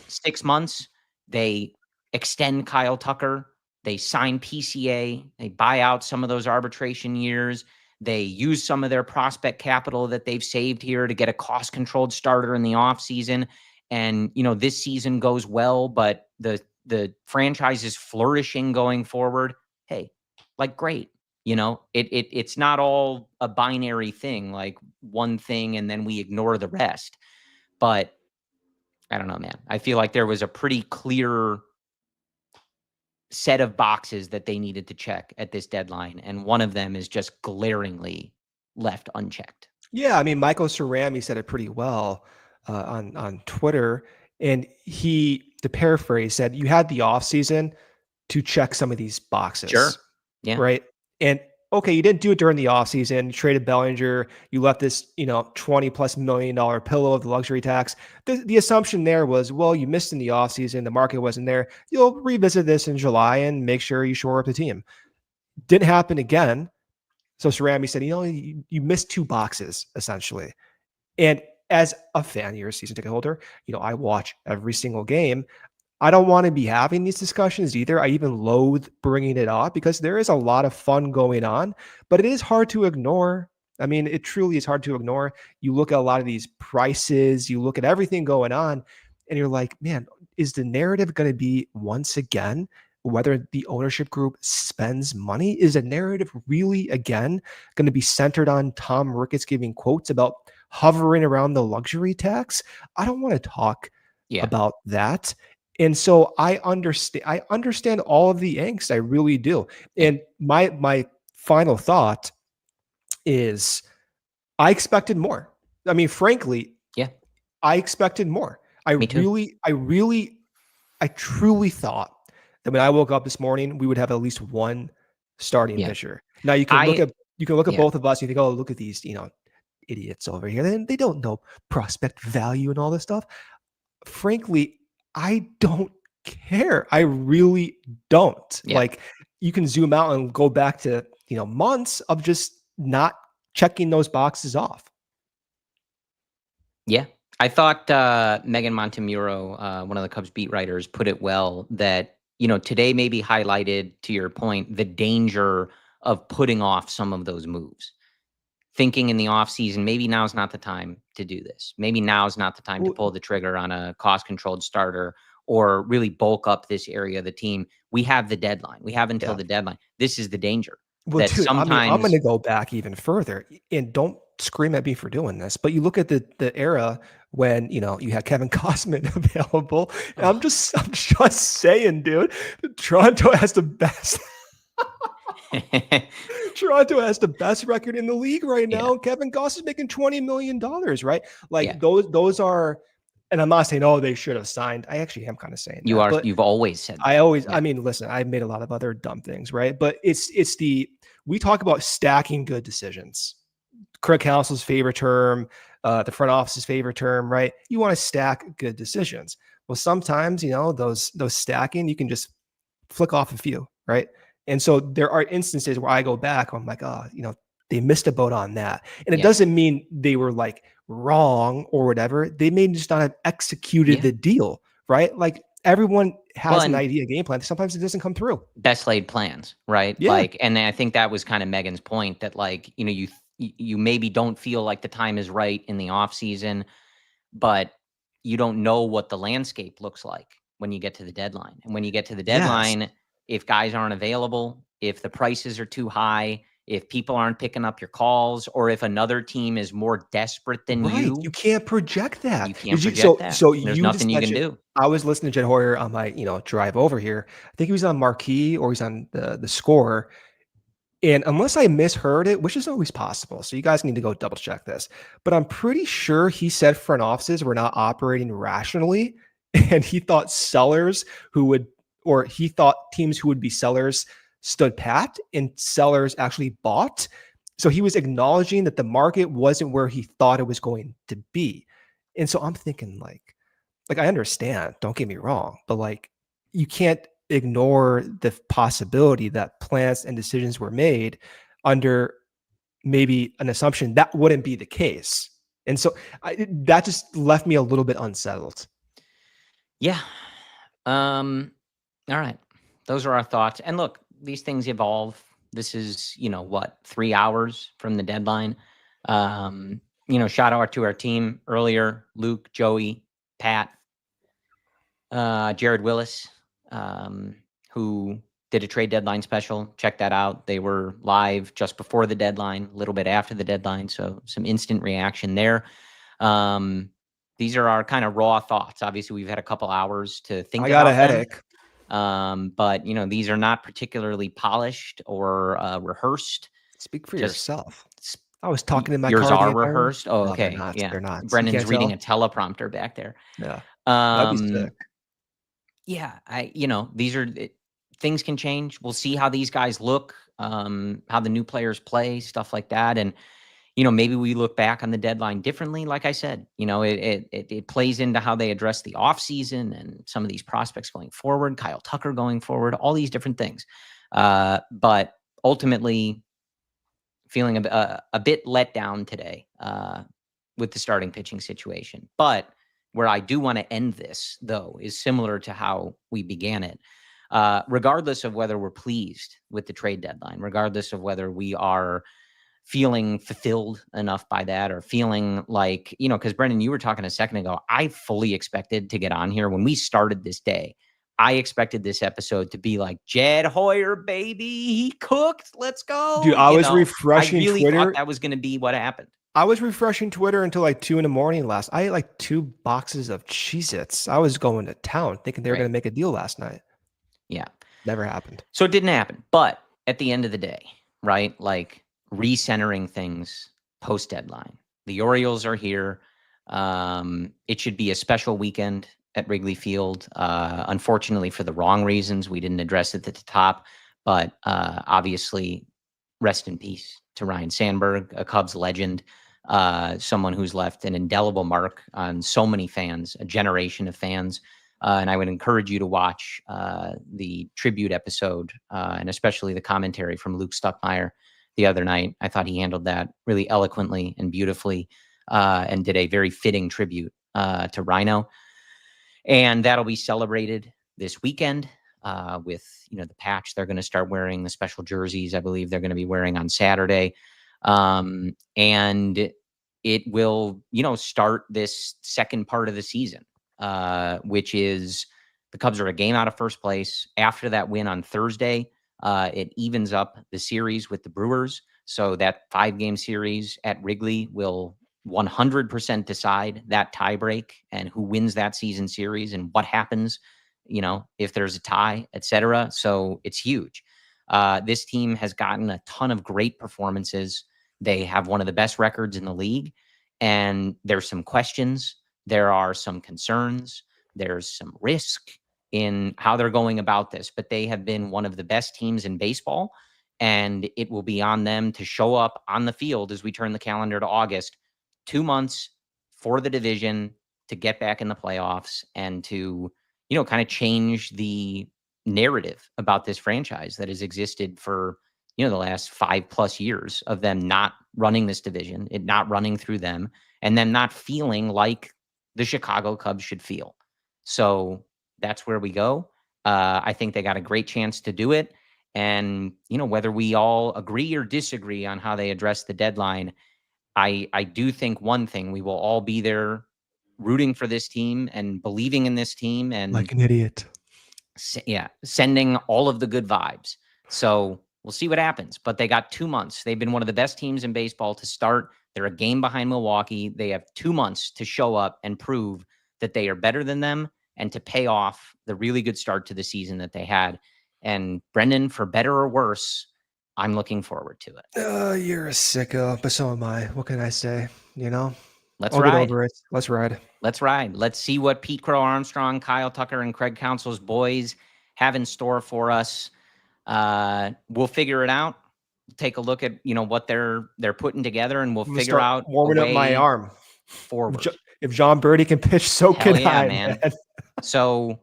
6 months they extend Kyle Tucker, they sign PCA, they buy out some of those arbitration years, they use some of their prospect capital that they've saved here to get a cost-controlled starter in the offseason, and this season goes well, but the franchise is flourishing going forward, hey, like, great. It's not all a binary thing, like one thing and then we ignore the rest. But I don't know, man. I feel like there was a pretty clear set of boxes that they needed to check at this deadline, and one of them is just glaringly left unchecked. Yeah, I mean, Michael Cerami said it pretty well on Twitter, and he, to paraphrase, said you had the offseason to check some of these boxes. Sure. Yeah. Right. And okay, you didn't do it during the offseason. You traded Bellinger. You left this, $20+ million pillow of the luxury tax. The assumption there was, well, you missed in the offseason. The market wasn't there. You'll revisit this in July and make sure you shore up the team. Didn't happen again. So Cerami said, you missed 2 boxes, essentially. And as a fan, you're a season ticket holder, I watch every single game. I don't want to be having these discussions either. I even loathe bringing it up because there is a lot of fun going on, but it is hard to ignore. I mean, it truly is hard to ignore. You look at a lot of these prices, you look at everything going on, and you're like, man, is the narrative going to be once again whether the ownership group spends money? Is the narrative really again going to be centered on Tom Ricketts giving quotes about hovering around the luxury tax? I don't want to talk about that. And so I understand all of the angst. I really do. And my final thought is I expected more. I mean, frankly, I expected more. I truly thought that when I woke up this morning, we would have at least one starting pitcher. Now you can look at both of us and you think, oh, look at these, idiots over here. They don't know prospect value and all this stuff. Frankly, I don't care. I really don't. Like, you can zoom out and go back to, months of just not checking those boxes off. Yeah. I thought Megan Montemuro, one of the Cubs beat writers, put it well that, today maybe highlighted, to your point, the danger of putting off some of those moves. Thinking in the offseason, maybe now's not the time to do this. Maybe now's not the time to pull the trigger on a cost-controlled starter or really bulk up this area of the team. We have the deadline. We have until the deadline. This is the danger. Well, dude, I'm going to go back even further, and don't scream at me for doing this, but you look at the era when, you had Kevin Costman available. And I'm just saying, dude, Toronto has the best. Toronto has the best record in the league right now. Kevin Goss is making $20 million, right? Like those are And I'm not saying, oh, they should have signed. I actually am kind of saying You that. are. But You've always said that. I mean, listen, I've made a lot of other dumb things, right? But we talk about stacking good decisions. Craig Counsell's favorite term, the front office's favorite term, right? You want to stack good decisions. Well, sometimes, those stacking, you can just flick off a few, right? And so there are instances where I go back, I'm like, oh, they missed a boat on that. And it doesn't mean they were like wrong or whatever. They may just not have executed the deal, right? Like everyone has an idea, game plan. Sometimes it doesn't come through. Best laid plans, right? Yeah. Like, and I think that was kind of Megan's point that like, you maybe don't feel like the time is right in the off season, but you don't know what the landscape looks like when you get to the deadline. And when you get to the deadline, if guys aren't available, if the prices are too high, if people aren't picking up your calls, or if another team is more desperate than you can't project that. You can't project that. So there's nothing you can do. I was listening to Jed Hoyer on my, drive over here. I think he was on Marquee or he's on the Score. And unless I misheard it, which is always possible, so you guys need to go double check this, but I'm pretty sure he said front offices were not operating rationally, and he thought he thought teams who would be sellers stood pat and sellers actually bought. So he was acknowledging that the market wasn't where he thought it was going to be. And so I'm thinking like I understand, don't get me wrong, but like you can't ignore the possibility that plans and decisions were made under maybe an assumption that wouldn't be the case. And so that just left me a little bit unsettled. Yeah. All right. Those are our thoughts. And look, these things evolve. This is, 3 hours from the deadline. Shout out to our team earlier, Luke, Joey, Pat, Jared Willis, who did a trade deadline special. Check that out. They were live just before the deadline, a little bit after the deadline. So some instant reaction there. These are our kind of raw thoughts. Obviously, we've had a couple hours to think about them. I got a headache. But these are not particularly polished or rehearsed. Speak for yourself. I was talking in my car. Yours are rehearsed. Oh, no, okay. They're not. Yeah, They're not. Brendan's reading a teleprompter back there. Yeah, that'd be sick. Yeah, these are things can change. We'll see how these guys look, how the new players play, stuff like that, and maybe we look back on the deadline differently. Like I said, it plays into how they address the offseason and some of these prospects going forward, Kyle Tucker going forward, all these different things. But ultimately, feeling a bit let down today with the starting pitching situation. But where I do want to end this, though, is similar to how we began it. Regardless of whether we're pleased with the trade deadline, regardless of whether we are feeling fulfilled enough by that or feeling like, because Brendan, you were talking a second ago, I fully expected to get on here when we started this day. I expected this episode to be like, Jed Hoyer, baby, he cooked. Let's go. Dude, I was refreshing Twitter. I really Twitter. thought that was going to be what happened. I was refreshing Twitter until like 2 a.m. last. I ate like 2 boxes of Cheez-Its. I was going to town thinking they were going to make a deal last night. Yeah. Never happened. So it didn't happen. But at the end of the day, right? Like recentering things post deadline. The Orioles are here. It should be a special weekend at Wrigley Field. Unfortunately, for the wrong reasons, we didn't address it at the top. But obviously, rest in peace to Ryan Sandberg, a Cubs legend, someone who's left an indelible mark on so many fans, a generation of fans. And I would encourage you to watch the tribute episode and especially the commentary from Luke Stuckmeyer the other night. I thought he handled that really eloquently and beautifully and did a very fitting tribute to Rhino. And that'll be celebrated this weekend with, the patch they're going to start wearing, the special jerseys I believe they're going to be wearing on Saturday. And it will, start this second part of the season, which is the Cubs are a game out of first place. After that win on Thursday, it evens up the series with the Brewers. So that 5-game series at Wrigley will 100% decide that tiebreak and who wins that season series and what happens, if there's a tie, etc. So it's huge. This team has gotten a ton of great performances. They have one of the best records in the league, and there's some questions There are some concerns. There's some risk in how they're going about this, but they have been one of the best teams in baseball, and it will be on them to show up on the field as we turn the calendar to August, 2 months for the division to get back in the playoffs and to, kind of change the narrative about this franchise that has existed for, the last 5+ years of them not running this division, it not running through them, and then not feeling like the Chicago Cubs should feel. So that's where we go. I think they got a great chance to do it. And, whether we all agree or disagree on how they address the deadline, I do think one thing, we will all be there rooting for this team and believing in this team and like an idiot. Sending all of the good vibes. So we'll see what happens, but they got 2 months. They've been one of the best teams in baseball to start. They're a game behind Milwaukee. They have 2 months to show up and prove that they are better than them and to pay off the really good start to the season that they had. And Brendan, for better or worse, I'm looking forward to it. You're a sicko, but so am I. What can I say? Let's I'll ride. Get over it. Let's ride. Let's ride. Let's see what Pete Crow Armstrong, Kyle Tucker, and Craig Counsell's boys have in store for us. We'll figure it out. Take a look at what they're putting together, and we'll figure out warming up my arm forward. If John Birdie can pitch, so Hell can yeah, I, man. man. So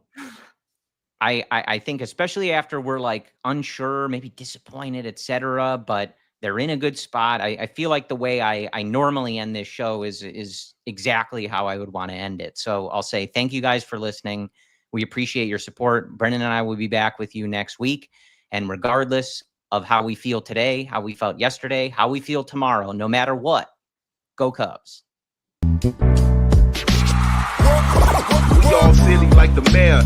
I think especially after we're like unsure, maybe disappointed, etc., but they're in a good spot. I feel like the way I normally end this show is exactly how I would want to end it. So I'll say thank you guys for listening. We appreciate your support. Brendan and I will be back with you next week. And regardless of how we feel today, how we felt yesterday, how we feel tomorrow, no matter what, go Cubs. We all silly like the mayor.